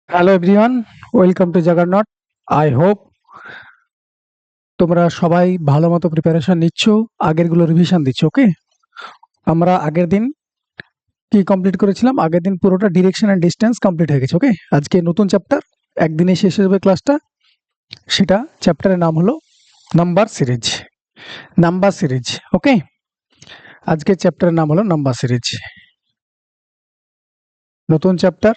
Hello everyone, welcome to Juggernaut. I hope তোমরা সবাই ভালো মতো প্রিপারেশন নিচ্ছ, আগেরগুলো রিভিশন দিচ্ছ। ওকে, আমরা আগের দিন কি কমপ্লিট করেছিলাম? আগের দিন পুরোটা ডিরেকশন অ্যান্ড ডিস্টেন্স কমপ্লিট হয়ে গেছে। ওকে, আজকে নতুন চ্যাপ্টার, একদিনে শেষ হয়ে যাবে ক্লাসটা। সেটা চ্যাপ্টারের নাম হলো নাম্বার সিরিজ। নাম্বার সিরিজ, ওকে, আজকের চ্যাপ্টারের নাম হলো নাম্বার সিরিজ। নতুন চ্যাপ্টার,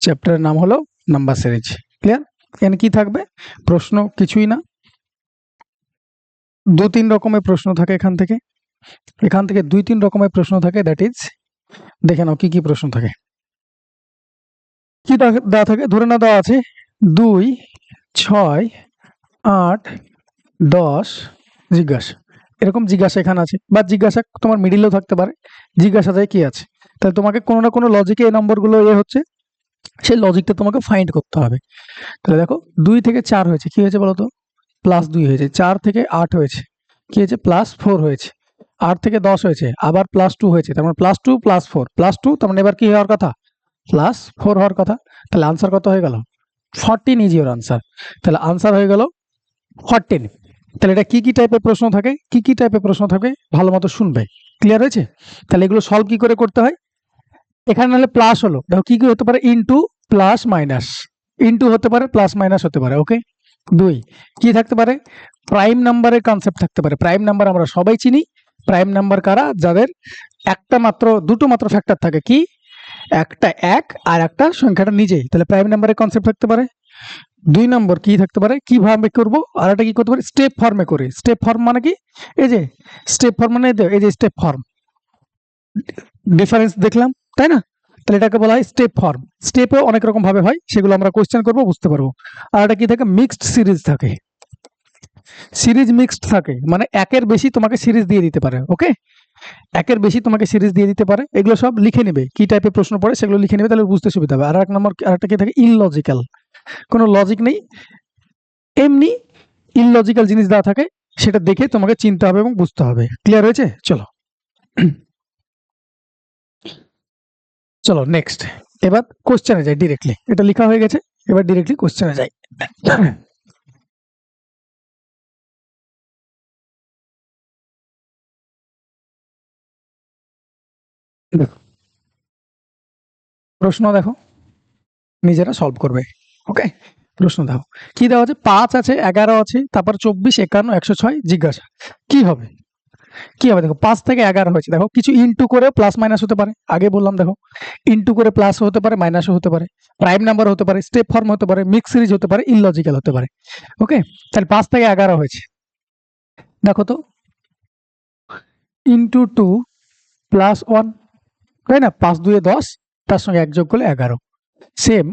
চ্যাপ্টারের নাম হলো নাম্বার সিরিজ। ক্লিয়ার? এখানে কি থাকবে? প্রশ্ন কিছুই না, দু তিন রকমের প্রশ্ন থাকে এখান থেকে দুই তিন রকমের প্রশ্ন থাকে। দ্যাট ইজ, দেখে নাও কি কি প্রশ্ন থাকে। কি দেওয়া থাকে? ধরে নাও দেওয়া আছে 2, 6, 8, 10 জিজ্ঞাসা। এরকম জিজ্ঞাসা এখানে আছে, বা জিজ্ঞাসা তোমার মিডিলেও থাকতে পারে। জিজ্ঞাসা যায় কি আছে, তাহলে তোমাকে কোনো না কোনো লজিকে এই নম্বরগুলো হচ্ছে, সেই লজিকটা তোমাকে ফাইন্ড করতে হবে। তাহলে দেখো 2 থেকে 4 হয়েছে, কি হয়েছে বলো তো? +2 হয়েছে। 4 থেকে 8 হয়েছে, কি হয়েছে? +4 হয়েছে। 8 থেকে 10 হয়েছে, আবার +2 হয়েছে, তার মানে +2 +4 +2, তার মানে এবার কি হওয়ার কথা? +4 হওয়ার কথা। তাহলে আনসার কত হয়ে গেল? 14 ইজ ইওর আনসার। তাহলে আনসার হয়ে গেল 14। তাহলে এটা কি কি টাইপের প্রশ্ন থাকে, কি কি টাইপের প্রশ্ন থাকে ভালো মতো শুনবে। ক্লিয়ার হয়েছে? তাহলে এগুলো সলভ কি করে করতে হয়? এখানে নাহলে প্লাস হলো, দেখো কি কি হতে পারে? Into, plus, minus. ইনটু হতে পারে, প্লাস মাইনাস হতে পারে। ওকে, 2 কি থাকতে পারে? প্রাইম নাম্বারের কনসেপ্ট থাকতে পারে। প্রাইম নাম্বার আমরা সবাই চিনি। প্রাইম নাম্বার কারা? যাদের দুটো মাত্র ফ্যাক্টর থাকে। কি? একটা 1 আর একটা সংখ্যাটা নিজেই। তাহলে প্রাইম নাম্বারের কনসেপ্ট থাকতে পারে। 2 নম্বর কি থাকতে পারে? কিভাবে করব? আর একটা কি করতে পারে? স্টেপ ফর্মে করে। স্টেপ ফর্ম মানে কি? এই যে স্টেপ ফর্ম মানে এই যে স্টেপ ফর্ম, ডিফারেন্স দেখলাম, তাই না? তাহলে এটাকে বলা হয় স্টেপ ফর্ম। স্টেপও অনেক রকম ভাবে হয়, সেগুলো আমরা কোশ্চেন করবো, বুঝতে পারবো। আর এটা কি থাকে? মিক্সড সিরিজ থাকে। সিরিজ মিক্সড থাকে মানে একের বেশি তোমাকে সিরিজ দিয়ে দিতে পারে। ওকে, একের বেশি তোমাকে সিরিজ দিয়ে দিতে পারে। এগুলো সব লিখে নেবে, কি টাইপের প্রশ্ন পড়ে সেগুলো লিখে নেবে, তাহলে বুঝতে সুবিধা হবে। আর এক নম্বর আরেকটা কি থাকে? ইললজিক্যাল, কোনো লজিক নেই, এমনি ইললজিক্যাল জিনিস দেওয়া থাকে, সেটা দেখে তোমাকে চিনতে হবে এবং বুঝতে হবে। ক্লিয়ার হয়েছে? চলো চলো নেক্সট। এবার কোশ্চেনে যাই ডিরেক্টলি। এটা লেখা হয়ে গেছে, এবার ডিরেক্টলি কোশ্চেনে যাই। প্রশ্ন দেখো, নিজেরা সলভ করবে। ওকে, প্রশ্ন দেখো কি দেওয়া আছে? 5 আছে, 11 আছে, তারপর 24, 51, 106 জিজ্ঞাসা কি হবে? কি হবে দেখো, 5 থেকে 11 হয়েছে, দেখো কিছু ইনটু করে প্লাস মাইনাস হতে পারে। আগে বললাম দেখো, ইনটু করে প্লাস হতে পারে, মাইনাসও হতে পারে, প্রাইম নাম্বার হতে পারে, স্টেপ ফর্ম হতে পারে, মিক্স সিরিজ হতে পারে, ইললজিক্যাল হতে পারে। ওকে, তাহলে 5 থেকে 11 হয়েছে। দেখো তো, ইনটু 2 +1, তাই না? 5 2 10, তার সঙ্গে 1 যোগ করলে 11। সেম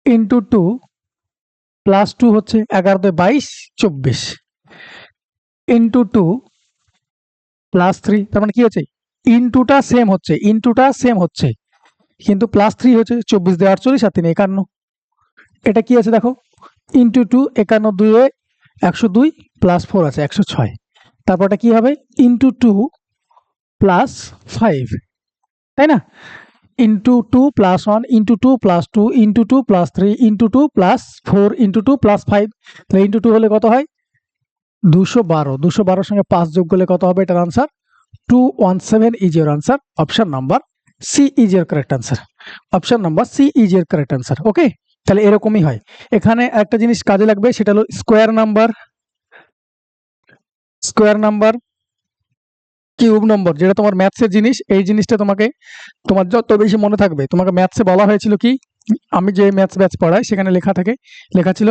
ইনটু 2 +2 হচ্ছে 11 2 22 24, ইনটু 2 +3, তার মানে কি হচ্ছে? ইনটুটা সেম হচ্ছে, কিন্তু +3 হচ্ছে। 24 দিয়ে 48 আর 3 51। এটা কি আছে দেখো? ইনটু 2, 51 2 102, +4 আছে 106। তারপরটা কি হবে? ইনটু 2 +5, তাই না? Into 2 +1, into 2 +2, into 2 +3, into 2 +4, into 2 +5। তাহলে ইনটু 2 হলে কত হয়? 212। 212 সঙ্গে 5 যোগ করলে কত হবে এটার answer? 217 is your answer. Option number C is your correct answer. Option number C is your correct answer. Okay, তাহলে এরকমই হয়। এখানে একটা জিনিস কাজে লাগবে, সেটা হলো square number, square number, cube number, যেটা তোমার ম্যাথসের জিনিস। এই জিনিসটা তোমাকে, তোমার যত বেশি মনে থাকবে। তোমাকে ম্যাথসে বলা হয়েছিল কি, আমি যে ম্যাথস ব্যাচ পড়াই সেখানে লেখা ছিল,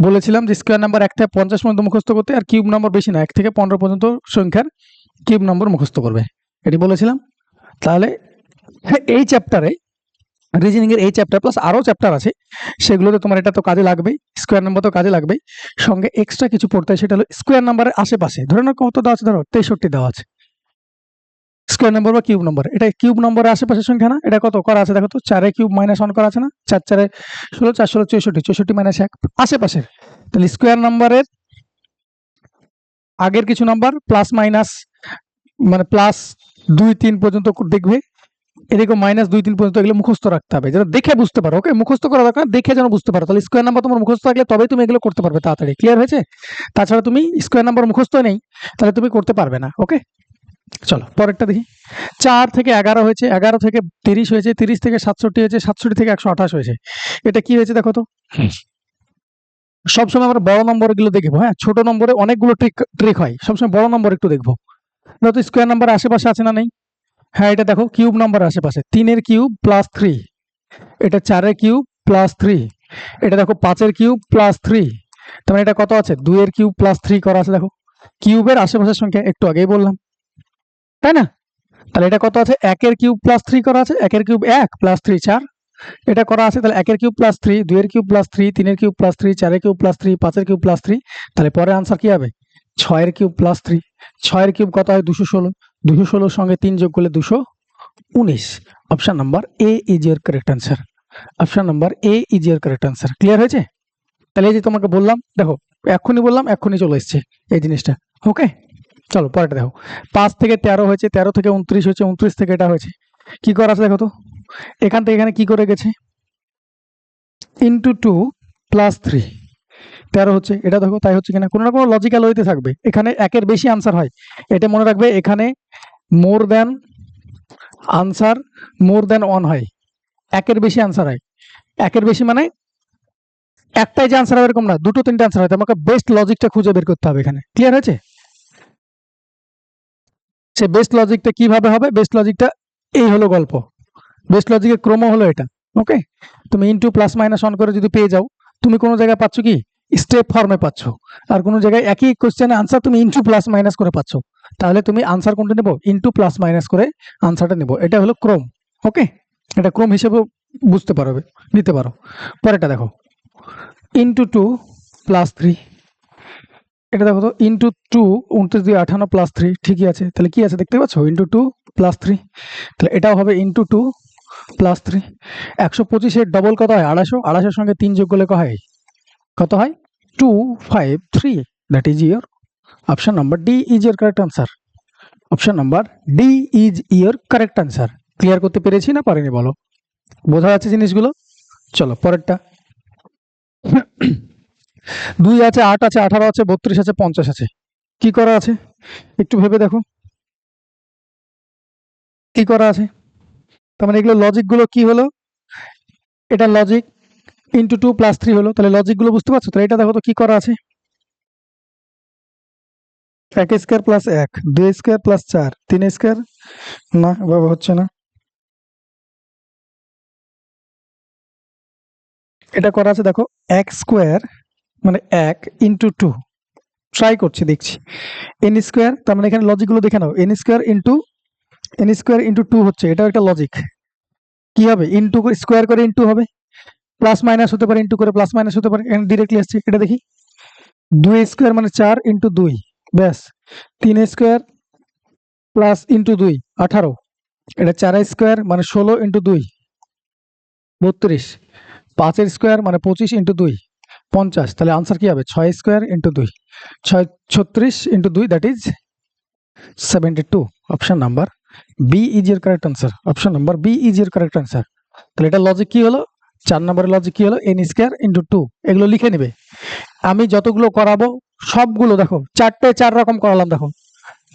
বলেছিলাম যে স্কোয়ার নাম্বার 1 থেকে 50 পর্যন্ত মুখস্থ করতে, আর কিউব নাম্বার বেশি না, 1 থেকে 15 পর্যন্ত সংখ্যার কিউব নম্বর মুখস্থ করবে, এটি বলেছিলাম। তাহলে এই চ্যাপ্টারে, রিজনিং এর এই চ্যাপ্টার প্লাস আরো চ্যাপ্টার আছে, সেগুলোতে তোমার এটা তো কাজে লাগবেই, স্কোয়ার নাম্বার তো কাজে লাগবেই, সঙ্গে এক্সট্রা কিছু পড়তে হয়। সেটা হলো স্কোয়ার নাম্বারের আশেপাশে, ধরে নাও কত দেওয়া আছে? ধরো 63 দেওয়া আছে স্কোয়ার নম্বর বা কিউব নম্বর। এটা কিউব নম্বরের আশেপাশের সংখ্যা না? এটা কত করা আছে দেখো তো? 4 কিউব -1 করা আছে না? 4 4 16, 4 16 64, 64 -1 আশেপাশের। তাহলে স্কোয়ার নাম্বারের আগের কিছু নাম্বার প্লাস মাইনাস মানে প্লাস 2 3 পর্যন্ত দেখবে, এরকম -2 3 পর্যন্ত এগুলো মুখস্থ রাখতে হবে, যেটা দেখে বুঝতে পারো। ওকে, মুখস্থ করা দরকার না, দেখে যেন বুঝতে পারো। তাহলে স্কোয়ার নাম্বার তোমার মুখস্থ থাকলে তবেই তুমি এগুলো করতে পারবে তাড়াতাড়ি। ক্লিয়ার হয়েছে? তাছাড়া তুমি স্কোয়ার নাম্বার মুখস্থ নেই, তাহলে তুমি করতে পারবে না। ওকে, চলো পরেরটা দেখি। 4 থেকে 11 হয়েছে, 11 থেকে 30 হয়েছে, 30 থেকে 67 হয়েছে, 67 থেকে 128 হয়েছে। এটা কি হয়েছে দেখো তো। সবসময় আমরা বড় নম্বর গুলো দেখবো, হ্যাঁ, ছোট নম্বরে অনেকগুলো ট্রিক হয়, সবসময় বড় নম্বর একটু দেখবো। তো স্কোয়ার নাম্বার আশেপাশে আছে না নেই? হ্যাঁ, এটা দেখো কিউব নাম্বার আশেপাশে, 3 এর কিউব প্লাস 3, এটা 4 এর কিউব প্লাস 3, এটা দেখো 5 এর কিউব প্লাস 3, তার মানে এটা কত আছে? 2 এর কিউব প্লাস 3 করা আছে। দেখো কিউবের আশেপাশের সংখ্যা একটু আগেই বললাম, তাই না? তাহলে এটা কত আছে? 1 এর কিউব প্লাস 3 করা আছে, 1 এর কিউব 1 প্লাস 3 4, এটা করা আছে। তাহলে 1 এর কিউব প্লাস 3, 2 এর কিউব প্লাস 3, 3 এর কিউব প্লাস 3, 4 এর কিউব প্লাস 3, 5 এর কিউব প্লাস 3, তাহলে পরে আনসার কি হবে? 6 এর কিউব প্লাস 3, 6 এর কিউব কত হয়? 216, 216 সঙ্গে 3 যোগ করলে 219। Option number A is your correct answer. Option number A is your correct answer. Clear হয়েছে? তাহলে এই যে তোমাকে বললাম, দেখো এক্ষুনি বললাম, এক্ষুনি চলে এসছে এই জিনিসটা। ওকে, চলো পরেরটা দেখো। 5 থেকে 13 হয়েছে, 13 থেকে 29 হয়েছে, 29 থেকে এটা হয়েছে। কি করা আছে দেখো তো, এখান থেকে এখানে কি করে গেছে? ইন্টু 2 প্লাস 3, 13 হচ্ছে, এটা দেখো তাই হচ্ছে কিনা। কোনো না কোনো লজিক্যাল ওয়েতে থাকবে। এখানে একের বেশি আনসার হয়, এটা মনে রাখবে। এখানে more than answer more than 1 হয়, একের বেশি আনসার হয়। একের বেশি মানে একটাই যে আনসার হবে এরকম না, 2 3টে আনসার হয়। তোমাকে বেস্ট লজিকটা খুঁজে বের করতে হবে এখানে। ক্লিয়ার হয়েছে? সে বেস্ট লজিকটা কিভাবে হবে? বেস্ট লজিকটা এই হলো গল্প। বেস্ট লজিকের ক্রম হলো এটা। ওকে, তুমি ইনটু প্লাস মাইনাস অন করে যদি পেয়ে যাও, তুমি কোনো জায়গায় পাচ্ছ কি স্টেপ ফর্মে পাচ্ছ, আর কোনো জায়গায় একই কোশ্চেনের আনসার তুমি ইনটু প্লাস মাইনাস করে পাচ্ছ, তাহলে তুমি আনসার কোনটা নেবো? ইনটু প্লাস মাইনাস করে আনসারটা নেবো। এটা হলো ক্রম। ওকে, এটা ক্রম হিসেবে বুঝতে পারবে, নিতে পারো। পরেরটা দেখো, ইনটু 2 প্লাস 3, এটা দেখো তো, ইনটু 2 29 2 58 প্লাস 3, ঠিকই আছে। তাহলে কি আছে দেখতে পাচ্ছ? ইনটু 2 প্লাস 3, তাহলে এটাও হবে ইনটু 2 প্লাস 3। 125-এর ডবল কত হয়? 250, 250-এর সঙ্গে 3 যোগ করলে কত হয়? 253। That is your option number D is your correct answer. Option number D is your correct answer. Clear করতে পেরেছি না পারিনি বলো? বোঝা যাচ্ছে জিনিসগুলো? চলো পরেরটা। 2 আছে, 8 আছে, 18 আছে, 32 আছে, 50 আছে। কি করা আছে একটু ভেবে দেখো, কি করা আছে? তার মানে এগুলো লজিক গুলো কি হলো? এটা লজিক ইন্টু 2 প্লাস 3 হলো। তাহলে লজিক গুলো বুঝতে পারছো? তাহলে এটা দেখো তো কি করা আছে। 1 square plus 1, 2 square plus 4, 3 square, না এভাবে হচ্ছে না। এটা করা আছে দেখো, 1 স্কোয়ার মানে 1 ইন্টু 2, ট্রাই করছি দেখছি। এন স্কোয়ার, তার মানে এখানে লজিক গুলো দেখে নাও। এন স্কোয়ার ইন্টু 2 হচ্ছে, এটাও একটা লজিক। কি হবে? ইন্টু স্কোয়ার করে ইন্টু হবে, প্লাস মাইনাস হতে পারে, ইন্টু করে প্লাস মাইনাস হতে পারে। ডিরেক্টলি আসছে, এটা দেখি। 2 স্কোয়ার মানে 4 ইন্টু 2, ব্যাস। 3 স্কোয়ার প্লাস ইন্টু 2 18, এটা 4 স্কোয়ার মানে 16 ইন্টু 2 32, 5 স্কোয়ার মানে 25 ইন্টু 2 50। তাহলে আনসার কি হবে? 6 square into 2, 36 into 2, that is 72। Option number B is your correct answer. Option number B is your correct answer. তাহলে এটা লজিক কি হলো? 4 নম্বরের লজিক কি হলো? এন স্কোয়ার ইন্টু 2, এগুলো লিখে নেবে। আমি যতগুলো করাবো সবগুলো দেখো 4টে 4 রকম করালাম। দেখো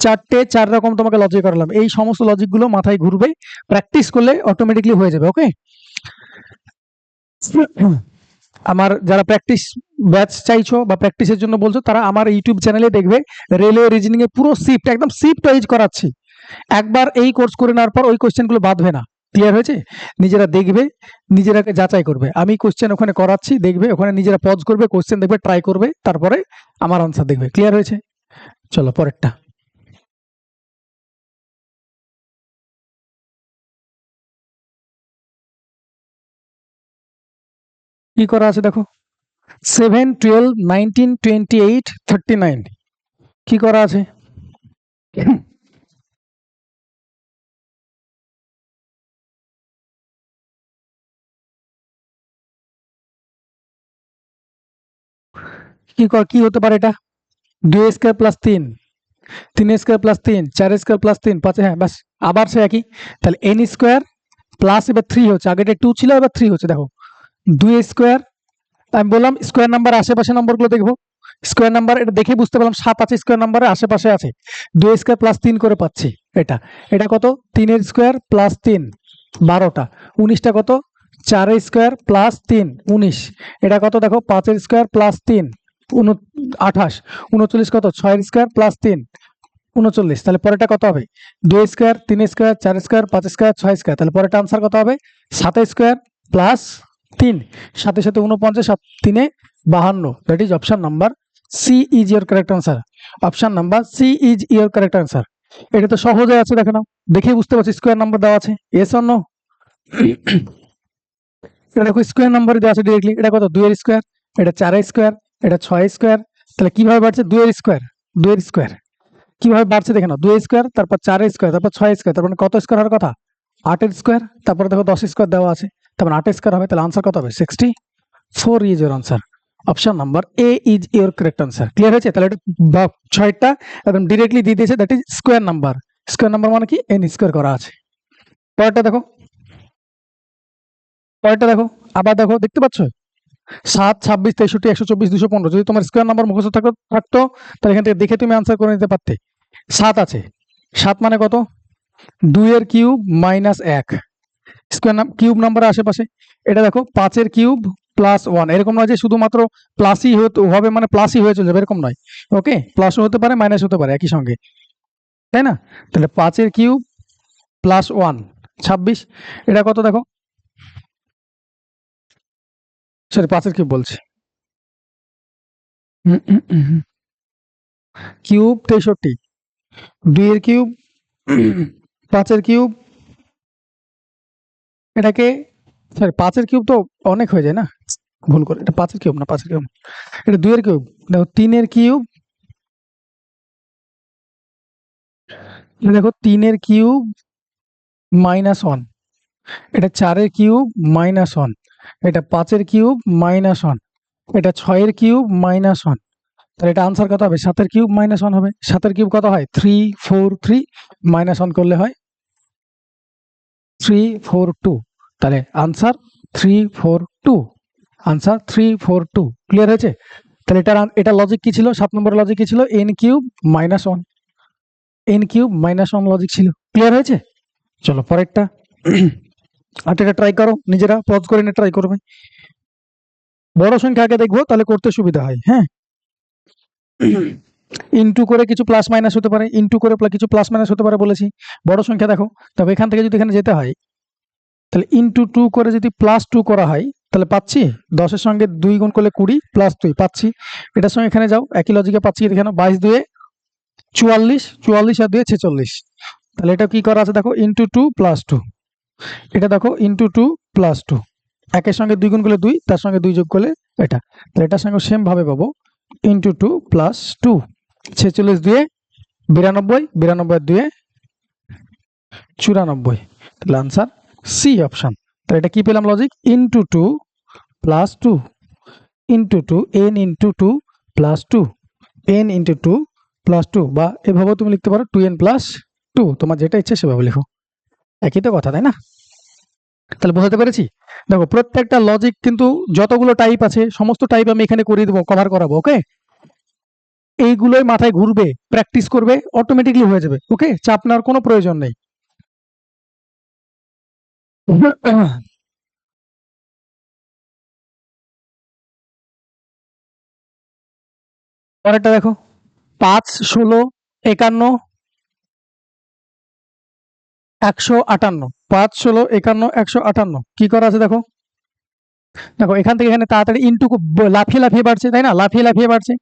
4টে 4 রকম তোমাকে লজিক করালাম। এই সমস্ত লজিক গুলো মাথায় ঘুরবে, প্র্যাকটিস করলে অটোমেটিকলি হয়ে যাবে। ওকে, আমার যারা প্র্যাকটিস ব্যাচ চাইছো বা প্র্যাকটিসের জন্য বলছো, তারা আমার ইউটিউব চ্যানেলে দেখবে রেলওয়ে রিজনিং এ পুরো শিফট, একদম শিফট ওয়াইজ করাচ্ছি। একবার এই কোর্স করে নেওয়ার পর ওই কোশ্চেনগুলো বাঁধবে না। ক্লিয়ার হয়েছে? নিজেরা দেখবে, নিজেরা যাচাই করবে। আমি কোশ্চেন ওখানে করাচ্ছি, দেখবে ওখানে নিজেরা পজ করবে, কোশ্চেন দেখবে, ট্রাই করবে, তারপরে আমার আনসার দেখবে। ক্লিয়ার হয়েছে? চলো পরেরটা। কি করা আছে দেখো, 7 12 19 28 39, কি করা আছে? কি হতে পারে এটা? 2 square plus 3, 3 square plus 3, 4 square plus 3, 5, হ্যাঁ ব্যাস আবার সে একই। তাহলে n স্কোয়ার প্লাস এবার 3 হচ্ছে, আগে 2 ছিল এবার 3 হচ্ছে। দেখো 2 স্কোয়ার, আমি বললাম স্কোয়ার নাম্বার আশেপাশে নম্বরগুলো দেখবো। স্কোয়ার নাম্বার এটা দেখে বুঝতে পারলাম 7 আছে, স্কোয়ার নাম্বারের আশেপাশে আছে। 2 স্কোয়ার প্লাস 3 করে পাচ্ছি এটা। এটা কত? 3 স্কোয়ার প্লাস 3 12টা। 19টা কত? 4 স্কোয়ার প্লাস 3 19। এটা কত? দেখো 5 স্কোয়ার প্লাস 3 28। 39 কত? 6 স্কোয়ার প্লাস 3 39। তাহলে পরেরটা কত হবে? 2 square, 3 square, 4 square, 5 square, 6 square. তাহলে পরেরটা আনসার কত হবে? 7 স্কোয়ার প্লাস 3, 7 সাথে 49, 7 3 52। That is option number C is your correct answer. Option number C is your correct answer. এটা তো সহজে আছে, দেখে নাও, দেখেই বুঝতে পারছি স্কোয়ার নাম্বার দেওয়া আছে। Yes or no? এটা দেখো স্কোয়ার নাম্বার দেওয়া আছে ডিরেক্টলি। এটা কত? 2 এর স্কোয়ার, এটা 4 এর স্কোয়ার, এটা 6 স্কোয়ার। তাহলে কিভাবে বাড়ছে? 2 এর স্কোয়ার, 2 এর স্কোয়ার কিভাবে বাড়ছে দেখে নাও। 2 স্কোয়ার, তারপর 4 স্কোয়ার, তারপর 6 স্কোয়ার, তারপর কত স্কোয়ার হওয়ার কথা? 8 এর স্কোয়ার। তারপরে দেখো 10 স্কোয়ার দেওয়া আছে, তারপর 8 স্কোয়ার হবে। তাহলে আনসার কত হবে? 64 is your answer. Option number A is your correct answer. Clear হয়েছে? তাহলে এটা 6টা একদম ডিরেক্টলি দিয়ে দিয়েছে, that is square number. Square number মানে কি? n স্কোয়ার করা আছে। পরেরটা দেখো, পরেরটা দেখো, আবার দেখো, দেখতে পাচ্ছ 7, 26, 63, 124, 215। যদি তোমার স্কোয়ার নাম্বার মুখস্থ থাকতো তাহলে এখান থেকে দেখে তুমি আনসার করে নিতে পারতে। 7 আছে, 7 মানে কত? 2 এর কিউব মাইনাস 1, স্কোয়ার কিউব নাম্বারের আশেপাশে। এটা দেখো 5 এর কিউব প্লাস 1, এরকম নয় যে শুধুমাত্র প্লাসই হবে মানে প্লাসই হয়ে চলে যাবে, এরকম নয়। ওকে, প্লাসও হতে পারে মাইনাস হতে পারে একই সঙ্গে, তাই না? তাহলে 5 এর কিউব প্লাস 1 26। এটা কত দেখো, সরি 5 এর কিউব বলছি, কিউব 63, 2 এর কিউব 5 এর কিউব, এটাকে সরি 5 এর কিউব তো অনেক হয়ে যায় না, ভুল করে, এটা 5 এর কিউব না, 5 এর কিউব এটা 2 এর কিউব। দেখো 3 এর কিউব, দেখো 3 এর কিউব মাইনাস 1, এটা 4 এর কিউব মাইনাস 1, এটা 5 এর কিউব মাইনাস 1, এটা 6 এর কিউব মাইনাস 1। তাহলে এটা আনসার কত হবে? 7 এর কিউব মাইনাস 1 হবে। 7 এর কিউব কত হয়? 343, মাইনাস 1 করলে হয় 342। তাহলে আনসার 342, আনসার 342। ক্লিয়ার হয়েছে? তাহলে এটা লজিক কি ছিল? 7 নম্বরের লজিক কি ছিল? n cube minus 1, n cube minus 1 logic ছিল। ক্লিয়ার হয়েছে? চলো পরেরটা আর এটা ট্রাই করো, নিজেরা পজ করে নিয়ে ট্রাই করবে। বড় সংখ্যা আগে দেখবো, তাহলে করতে সুবিধা হয়। হ্যাঁ, ইনটু করে কিছু প্লাস মাইনাস হতে পারে, ইনটু করে কিছু প্লাস মাইনাস হতে পারে বলেছি। বড় সংখ্যা দেখো, তবে এখান থেকে যদি এখানে যেতে হয় তাহলে ইনটু 2 করে যদি প্লাস 2 করা হয় তাহলে পাচ্ছি 10 এর সঙ্গে 2 গুণ করলে 20 প্লাস 2 পাচ্ছি। এটার সঙ্গে এখানে যাও, একই লজিকে পাচ্ছি। এখানে 22 2 44, 44 আর 2 46। তাহলে এটা কি করা আছে দেখো, ইনটু 2 প্লাস 2। এটা দেখো ইনটু 2 প্লাস 2, একের সঙ্গে 2 গুণ করলে 2, তার সঙ্গে 2 যোগ করলে এটা। তাহলে এটার সঙ্গে সেম ভাবে পাবো ইনটু 2 প্লাস 2, 46 2 92, 92 2 94। তাহলে আনসার সি অপশন। তাহলে এটা কি পেলাম logic? Into 2 plus 2 into 2, n into 2 plus 2, n into 2 plus 2, বা এভাবেও তুমি লিখতে পারো 2n প্লাস 2, তোমার যেটা ইচ্ছে সেভাবে লিখো, একই তো কথা, তাই না? তাহলে বোঝাতে পেরেছি? দেখো প্রত্যেকটা লজিক কিন্তু যতগুলো টাইপ আছে সমস্ত টাইপ আমি এখানে করিয়ে দেবো, কভার করাবো। ওকে, এইগুলোই মাথায় ঘুরবে, প্র্যাকটিস করবে, অটোমেটিকলি হয়ে যাবে। ওকে, চাপ নেওয়ার কোনো প্রয়োজন নেই। পরেরটা দেখো 5 16 51 158, 5 16 51 158 কি করা আছে দেখো। দেখো এখান থেকে এখানে তাড়াতাড়ি ইনটু লাফিয়ে লাফিয়ে বাড়ছে, তাই না? লাফিয়ে লাফিয়ে বাড়ছে।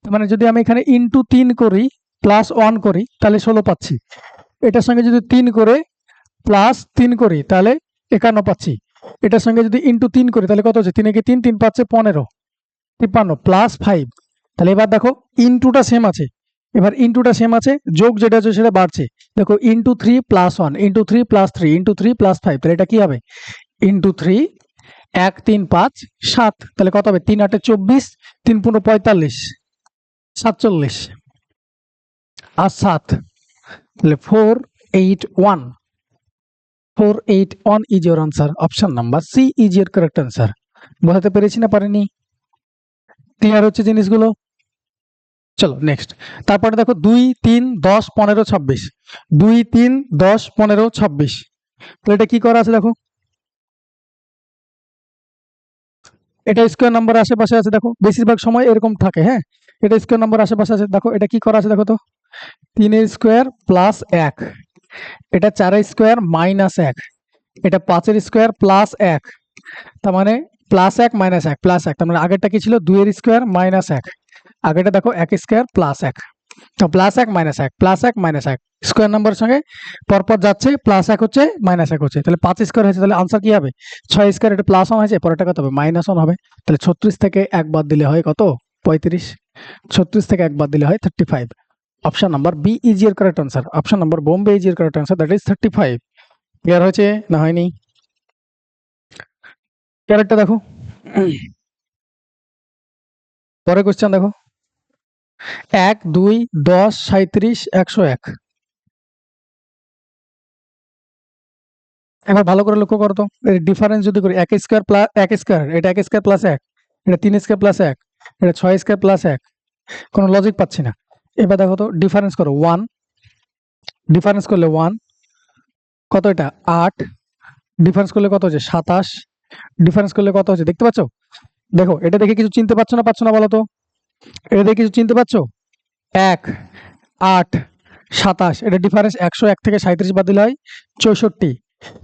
তার মানে যদি আমি এখানে ইনটু 3 করি প্লাস 1 করি তাহলে 16 পাচ্ছি। এটার সঙ্গে যদি 3 করে প্লাস 3 করি তাহলে 51 পাচ্ছি। এটার সঙ্গে যদি ইনটু 3 করি তাহলে কত হচ্ছে? 3 কে 3, 3 পাচ্ছে 15, 53 প্লাস 5। তাহলে এবার দেখো ইনটুটা সেম আছে, এবার ইনটুটা সেম আছে, যোগ যেটা আছে সেটা বাড়ছে। দেখো into 3 plus 1, into 3 plus 3, into 3 plus 5। তাহলে এটা কি হবে? ইনটু 3, 1 3 5 7। তাহলে কত হবে? 3 8 24, 3 15 45। 47 আর 7, তাহলে 481। 481 is your answer. Option number C is your correct answer. বোঝাতে পেরেছি না পারিনি? ক্লিয়ার হচ্ছে জিনিসগুলো? চলো নেক্সট। তারপরে দেখো 2, 3, 10, 15, 26। 2, 3, 10, 15, 26। তো এটা কি করা আছে দেখো, এটা স্কোয়ার নাম্বার আশেপাশে আছে। দেখো বেশিরভাগ সময় এরকম থাকে। হ্যাঁ, এটা স্কোয়ার নাম্বার আশেপাশে আছে। দেখো এটা কি করা আছে দেখো তো, 3 স্কোয়ার প্লাস 1, এটা 4 স্কোয়ার মাইনাস 1, এটা 5 স্কোয়ার প্লাস 1, তার মানে প্লাস 1 মাইনাস 1 প্লাস 1, তার মানে আগেরটা কি ছিল 2 স্কোয়ার মাইনাস 1, আগেটা দেখো 1 স্কোয়ার প্লাস 1, তো plus 1 minus 1 plus 1 minus 1 square নাম্বারের সঙ্গে পরপর যাচ্ছে, প্লাস 1 হচ্ছে মাইনাস 1 হচ্ছে, তাহলে 5 স্কোয়ার হয়েছে। তাহলে আনসার কি হবে? 6 স্কোয়ার, এটা প্লাস 1 হয়েছে, পরেরটা কত হবে? মাইনাস 1 হবে। তাহলে 36 থেকে 1 বাদ দিলে হয় কত? 35। 36 থেকে 1 বাদ দিলে হয় 35। Option number B is your correct answer. Option number বোম্বে is your correct answer, that is 35। Clear হয়েছে না হয়নি? ক্যারেক্টটা দেখো, পরের কোশ্চেন দেখো, 1, 2, 10, 37, 101। একবার ভালো করে লক্ষ্য করো তো, এর ডিফারেন্স যদি করি 1 স্কোয়ার প্লাস 1 স্কোয়ার, এটা 1 স্কোয়ার প্লাস 1, এটা 3 স্কোয়ার প্লাস 1, এটা 6 স্কোয়ার প্লাস 1, কোনো লজিক পাচ্ছি না। এবার দেখো তো ডিফারেন্স করো 1, ডিফারেন্স করলে 1 কত? এটা 8, ডিফারেন্স করলে কত হচ্ছে? 27, ডিফারেন্স করলে কত হচ্ছে? দেখতে পাচ্ছ? দেখো এটা দেখে কিছু চিনতে পারছো না বলো তো? এটা দেখে কিছু চিনতে পারছো? 1, 8, 27, এটা ডিফারেন্স 101 থেকে 37 বাদ দিলে হয় 64।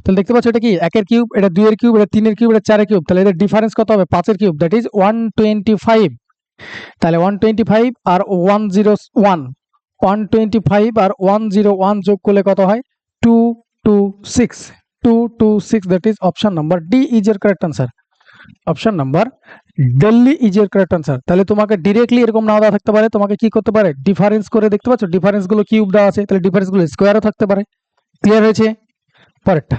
তাহলে দেখতে পাচ্ছ এটা কি 1 এর কিউব, এটা 2 এর কিউব, এটা 3 এর কিউব, এটা 4 এর কিউব, তাহলে এদের ডিফারেন্স কত হবে? 5 এর কিউব, দ্যাট ইজ 125। তাহলে 125 আর 101, 125 আর 101 যোগ করলে কত হয়? 226। 226, that is option number D is এর কারেক্ট আনসার। অপশন নাম্বার দিল্লি ইজ এর কারেক্ট আনসার। তাহলে তোমাকে ডিরেক্টলি এরকম নাও দেওয়া থাকতে পারে, তোমাকে কি করতে পারে? ডিফারেন্স করে, দেখতে পাচ্ছ ডিফারেন্স গুলো কিউব দেওয়া আছে, তাহলে ডিফারেন্স গুলো স্কোয়ারও থাকতে পারে। ক্লিয়ার হয়েছে? পরেরটা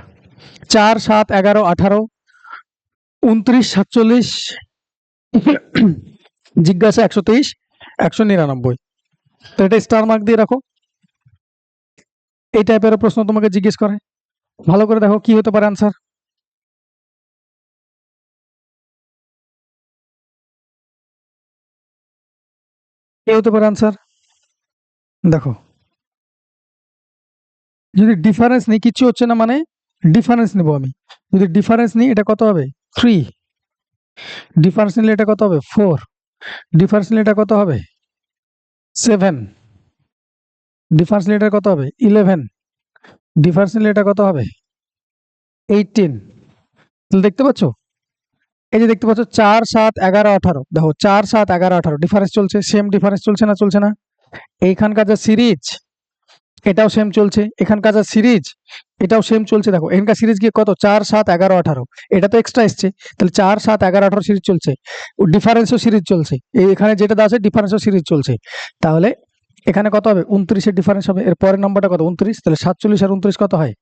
4, 7, 11, 18, 29, 47, জিজ্ঞাসা 123, 199। তো এটা স্টার মার্ক দিয়ে রাখো। এই টাইপের প্রশ্ন তোমাকে জিজ্ঞেস করে, ভালো করে দেখো কি হতে পারে আনসার। কি হতে পারে আনসার? দেখো যদি ডিফারেন্স নেই, কিচ্ছু হচ্ছে না মানে ডিফারেন্স নেব আমি। যদি ডিফারেন্স নিই এটা কত হবে? 3। ডিফারেন্স নিলে এটা কত হবে? 4। ডিফারেন্স নিলে এটা কত হবে? 7। ডিফারেন্স নিলে এটা কত হবে? 11। ডিফারেন্স নিলে এটা কত হবে? 18। তাহলে দেখতে পাচ্ছ, এই যে দেখতে পাচ্ছ 4, 7, 11, 18, দেখো 4, 7, 11, 18 ডিফারেন্স চলছে, সেম ডিফারেন্স চলছে না? চলছে না? এইখানকার যা সিরিজ এটাও সেম চলছে, এখানকার যা সিরিজ এটাও সেম চলছে। দেখো এখানকার সিরিজ গিয়ে কত? 4, 7, 11, 18, এটা তো এক্সট্রা এসছে, তাহলে 4, 7, 11, 18 সিরিজ চলছে, ডিফারেন্সও সিরিজ চলছে, এখানে যেটা দেওয়া আছে ডিফারেন্সও সিরিজ চলছে। তাহলে এখানে কত হবে? 29 এর ডিফারেন্স হবে। এর পরের নাম্বারটা কত? 29। তাহলে 47 আর 29 কত হয়?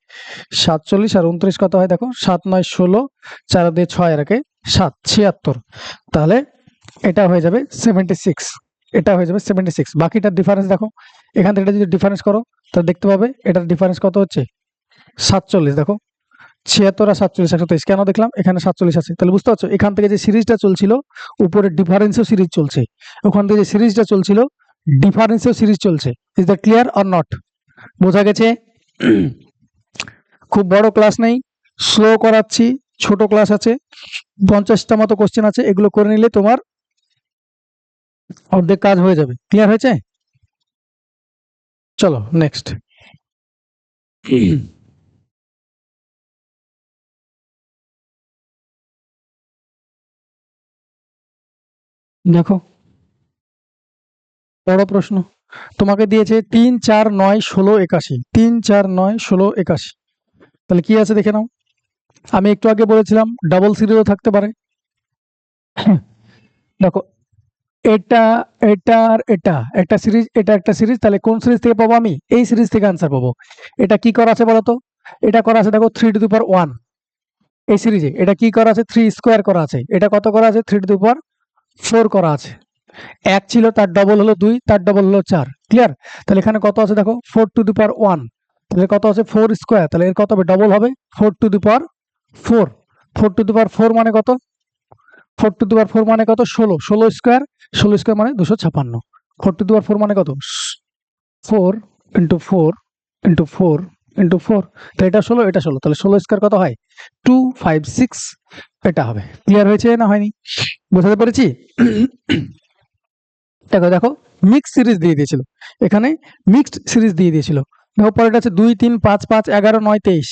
47 আর 29 কত হয়? দেখো 7, 9, 16, 4 দিয়ে 6 আর 1 7, 76। তাহলে এটা হয়ে যাবে 76, এটা হয়ে যাবে 76। বাকিটার ডিফারেন্স দেখো, এখান থেকে এটা যদি ডিফারেন্স করো তাহলে দেখতে পাবে এটার ডিফারেন্স কত হচ্ছে? 47। দেখো 76 আর 47, 123। কেন দেখলাম? এখানে 47 আছে, তাহলে বুঝতে পারছো এখান থেকে যে সিরিজটা চলছিল উপরে ডিফারেন্সও সিরিজ চলছে, ওখান থেকে যে সিরিজটা চলছিল ডিফারেন্সও সিরিজ চলছে। Is that clear or not? বোঝা গেছে? খুব বড় ক্লাস নেই, স্লো করাচ্ছি, ছোট ক্লাস আছে, 50টা মতো কোশ্চেন আছে, এগুলো করে নিলে তোমার অর্ধেক কাজ হয়ে যাবে। ক্লিয়ার হয়েছে? চলো নেক্সট। দেখো বড় প্রশ্ন তোমাকে দিয়েছে 3, 4, 9, 16, 81। 3, 4, 9, 16, 81, তাহলে কি আছে দেখে নাও। আমি একটু আগে বলেছিলাম ডাবল সিরিজও থাকতে পারে। দেখো এটা, এটা আর এটা একটা সিরিজ, এটা একটা সিরিজ, তাহলে কোন সিরিজ থেকে পাবো? আমি এই সিরিজ থেকে আনসার পাবো। এটা কি করা আছে বলতো? এটা করা আছে দেখো 3 টু দি পাওয়ার 1। এই সিরিজে এটা কি করা আছে? 3 স্কোয়ার করা আছে। এটা কত করা আছে? 3 টু দি পাওয়ার 4 করা আছে। এক ছিল, তার ডবল হলো 2, তার ডবল হলো 4। ক্লিয়ার? তাহলে এখানে কত আছে দেখো, 4 টু দি পাওয়ার 1। তাহলে কত আছে 4 স্কোয়ার, তাহলে এর কত হবে, ডবল হবে 4 to the power 4। 4 to the পাওয়ার 4 মানে কত, 4 টু দি পাওয়ার 4 মানে কত, 16। 16 স্কোয়ার, 16 স্কোয়ার মানে 256। 4 টু দি পাওয়ার 4 মানে কত, 4 ইন্টু 4 ইন্টু 4 ইন্টু 4। তো এটা 16, এটা 16, তাহলে 16 স্কোয়ার কত হয়, 256। এটা হবে। ক্লিয়ার হয়েছে না হয়নি, বোঝাতে পেরেছি? দেখো দেখো মিক্সড সিরিজ দিয়ে দিয়েছিল, এখানে মিক্সড সিরিজ দিয়ে দিয়েছিল। দেখো পরেরটা আছে 2 3 5 5 11 9 23।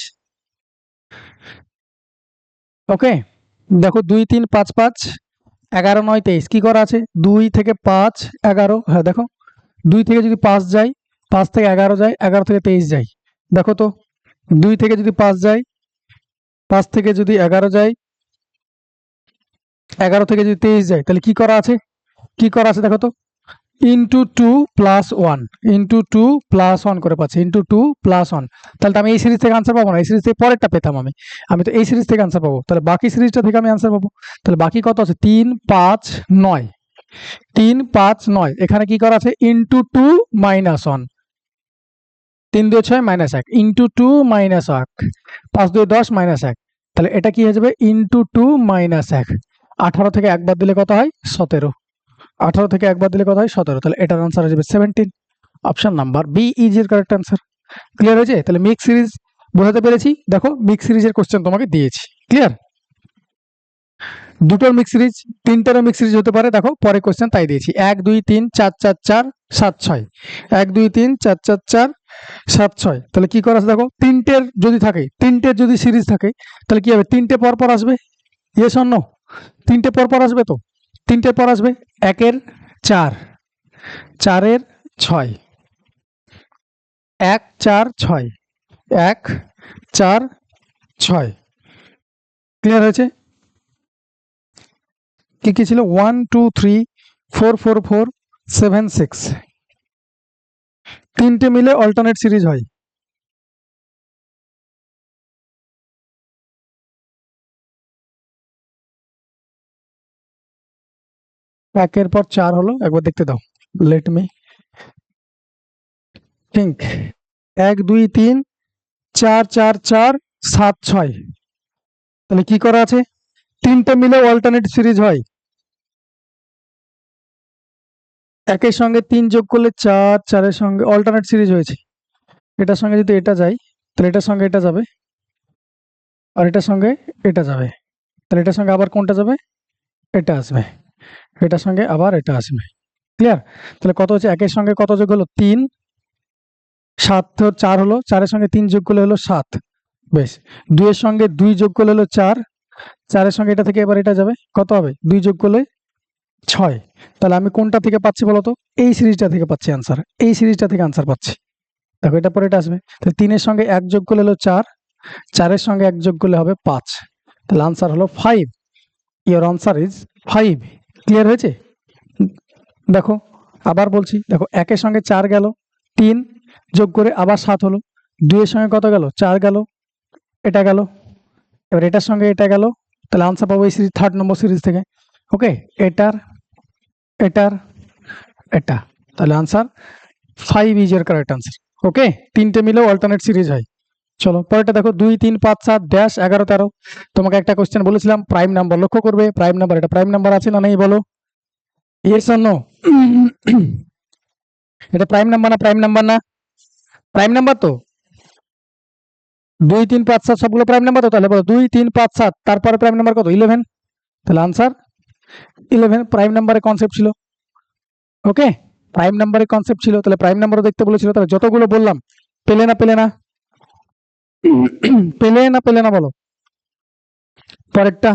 ওকে, দেখো 2 3 5 5 11 9 23 কি করা আছে, 2 থেকে 5 11। হ্যাঁ দেখো 2 থেকে যদি 5 যায়, 5 থেকে 11 যায়, 11 থেকে 23 যায়। দেখো তো 2 থেকে যদি 5 যায়, 5 থেকে যদি 11 যায়, 11 থেকে যদি 23 যায়, তাহলে কি করা আছে, কি করা আছে দেখো তো, ইন্টু 2 প্লাস 1, ইন্টু 2 প্লাস 1 করে পাচ্ছি, ইন্টু 2 প্লাস 1। তাহলে তো আমি এই সিরিজ থেকে আনসার পাবো না, এই সিরিজ থেকে পরেরটা পেতাম আমি, আমি তো এই সিরিজ থেকে আনসার পাবো। তাহলে বাকি সিরিজটা থেকে আমি আনসার পাবো। তাহলে বাকি কত আছে, 3 5 9, 3 5 9। এখানে কি করা আছে, into 2 minus 1, 3 2 6 minus 1, into 2 minus 1, 5 2 10 minus 1। তাহলে এটা কি হয়ে যাবে, ইন্টু 2 মাইনাস 1। 18 থেকে একবার দিলে কত হয়, 17। 18 থেকে একবার দিলে কত হয়, 17। তাহলে এটার আনসার হয়ে যাবে 17। অপশন নাম্বার বি ইজ এর কারেক্ট আনসার। ক্লিয়ার হয়েছে? তাহলে মিক্স সিরিজ বোঝাতে পেরেছি। দেখো মিক্স সিরিজের কোশ্চেন তোমাকে দিয়েছি। ক্লিয়ার? দুটোর মিক্স সিরিজ, তিনটারও মিক্স সিরিজ হতে পারে। দেখো পরে কোশ্চেন তাই দিয়েছি, 1 2 3 4 4 4 7 6, 1 2 3 4 4 4 7 6। তাহলে কি করা আছে দেখো, তিনটের যদি থাকে, তিনটের যদি সিরিজ থাকে, তাহলে কি হবে, তিনটে পর পর আসবে। Yes or no? তিনটে পর পর আসবে তো, তিনটে পর আসবে। 1 এর 4, 4 এর 6, 1 4 6, 1 4 6। ক্লিয়ার হয়েছে? কি কি ছিল, 1 2 3 4 4 4 7 6। তিনটে মিলে অল্টারনেট সিরিজ হয়। একের পর 4 হলো, একবার দেখতে দাও, লেট মি থিঙ্ক। 1 2 3 4 4 4 7 6। তাহলে কি করা আছে, তিনটে মিলে অল্টারনেট সিরিজ হয়। একের সঙ্গে 3 যোগ করলে 4, 4 এর সঙ্গে অল্টারনেট সিরিজ হয়েছে। এটার সঙ্গে যদি এটা যায়, তাহলে এটার সঙ্গে এটা যাবে, আর এটার সঙ্গে এটা যাবে। তাহলে এটার সঙ্গে আবার কোনটা যাবে, এটা আসবে, এটার সঙ্গে আবার এটা আসবে। ক্লিয়ার? তাহলে কত হচ্ছে, একের সঙ্গে কত যোগ হলো, 3, 7 তো 4 হলো, 4 এর সঙ্গে 3 যোগ করলে হলো 7। বেশ, 2 এর সঙ্গে 2 যোগ করলে হলো 4, 4 এর সঙ্গে এটা থেকে এবার এটা যাবে, কত হবে, 2 যোগ করলে 6। তাহলে আমি কোনটা থেকে পাচ্ছি বলতো, এই সিরিজটা থেকে পাচ্ছি আনসার, এই সিরিজটা থেকে আনসার পাচ্ছি। দেখো এটা পরে এটা আসবে। তাহলে 3 এর সঙ্গে 1 যোগ করলে হলো 4, 4 এর সঙ্গে 1 যোগ করলে হবে 5। তাহলে আনসার হলো 5। Your answer is 5। ক্লিয়ার হয়েছে? দেখো আবার বলছি, দেখো 1 এর সঙ্গে 4 গেল, 3 যোগ করে আবার 7 হলো, 2 এর সঙ্গে কত গেল, 4 গেল, এটা গেল, এবার এটার সঙ্গে এটা গেল। তাহলে আনসার পাবো এই সিরিজ, 3rd নম্বর সিরিজ থেকে। ওকে, এটার এটার এটা। তাহলে আনসার 5 ইজ এর কারেক্ট আনসার। ওকে, তিনটে মিলেও অল্টারনেট সিরিজ হয়। চলো পরেরটা দেখো, 2 3 5 7 ড্যাশ 11 13। তোমাকে একটা কোশ্চেন বলেছিলাম প্রাইম নাম্বার, লক্ষ্য করবে প্রাইম নাম্বার, এটা প্রাইম নাম্বার আছে না নেই বলো, ইয়েস অর নো? এটা প্রাইম নাম্বার না, প্রাইম নাম্বার না, প্রাইম নাম্বার তো। 2 3 5 7 সবগুলো প্রাইম নাম্বার তো। তাহলে বলো 2 3 5 7, তারপরে প্রাইম নাম্বার কত, 11। তাহলে আনসার 11 প্রাইম নাম্বারের কনসেপ্ট ছিল। ওকে, প্রাইম নাম্বারের কনসেপ্ট ছিল, তাহলে প্রাইম নাম্বারও দেখতে বলেছিল। তাহলে যতগুলো বললাম, পেলে না পেলে না, পেলে না পেলে না বলো পরেরটা।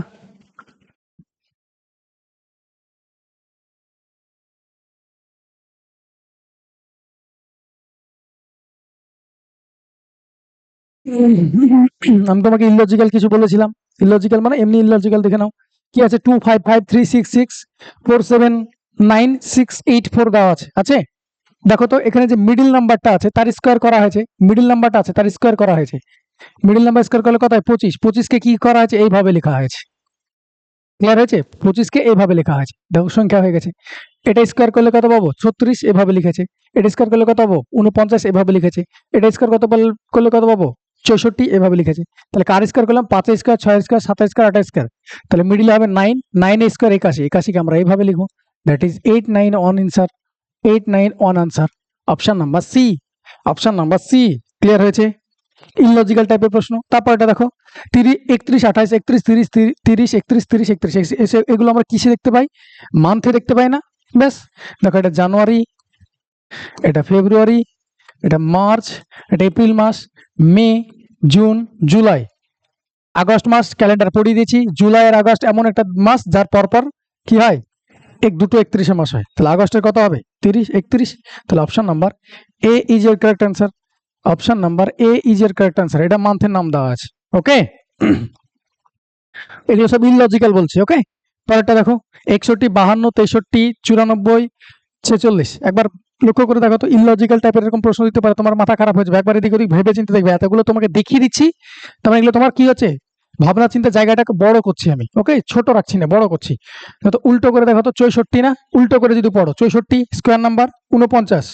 আমি তোমাকে ইললজিক্যাল কিছু বলেছিলাম, ইললজিক্যাল মানে এমনি ইললজিক্যাল, দেখে নাও কি আছে, 2 5 5 3 6 6 4 7 9 6 8 4 দেওয়া আছে। আছে দেখো তো, এখানে যে মিডিল নাম্বারটা আছে তার স্কোয়ার করা হয়েছে, মিডিল নাম্বারটা আছে তার স্কোয়ার করা হয়েছে। মিডিল নাম্বার স্কোয়ার করলে কত হয়, 25। 25 কে কি করা হয়েছে, এইভাবে লেখা হয়েছে। ক্লিয়ার হয়েছে? 25 কে এইভাবে লেখা হয়েছে, দেখো সংখ্যা হয়ে গেছে। এটা স্কোয়ার করলে কত পাবো? 36 এভাবে লিখেছে। এটা স্কোয়ার করলে কত পাবো? 49 এভাবে লিখেছে। এটা স্কোয়ার করলে কত পাবো? 64 এভাবে লিখেছে। তাহলে কার স্কোয়ার করলাম? 5 স্কোয়ার, 6 স্কোয়ার, 7 স্কোয়ার, 8 স্কোয়ার। তাহলে মিডিলে হবে 9, 9 স্কোয়ার 81, 81 কে আমরা এইভাবে লিখবো, that is 891 answer, 891 answer. Option number C, option number C. Clear হয়েছে? ইললজিক্যাল টাইপের প্রশ্ন। তারপর এটা দেখো 30, 31, 28, 31, 30, 30, 31, 30, 31, এগুলো আমরা কিসে দেখতে পাই? মান্থে দেখতে পাই না? ব্যাস দেখো, এটা জানুয়ারি, এটা ফেব্রুয়ারি, এটা মার্চ, এটা এপ্রিল মাস, মে, জুন, জুলাই, আগস্ট মাস ক্যালেন্ডার পড়িয়ে দিয়েছি। জুলাই আর আগস্ট এমন একটা মাস যার পরপর কি হয়, দুটো 31 মাস হয়। তাহলে আগস্টের কত হবে? 30, 31। তাহলে অপশন নাম্বার এ ইজ এর correct answer. Option number A is এর কারেক্ট অ্যান্সার। এটা মান্থের নাম দেওয়া আছে। ওকে, এগুলো সব ইললজিক্যাল বলছি। ওকে, পরেরটা দেখো 61, 52, 63, 94, 46। একবার লক্ষ্য করে দেখো তো, ইললজিক্যাল টাইপের এরকম প্রশ্ন দিতে পারে, তোমার মাথা খারাপ হয়ে যাবে। একবার এদিক ওদিক ভেবে চিন্তে দেখবে, এতগুলো তোমাকে দেখিয়ে দিচ্ছি, তারপরে এগুলো তোমার কি হচ্ছে, ভাবনা চিন্তা জায়গাটাকে বড় করছি আমি। ওকে, ছোট রাখছি না, বড় করছি। তো উল্টো করে দেখো তো, 64 না, উল্টো করে যদি পড়ো, 64 স্কোয়ার নাম্বার 49,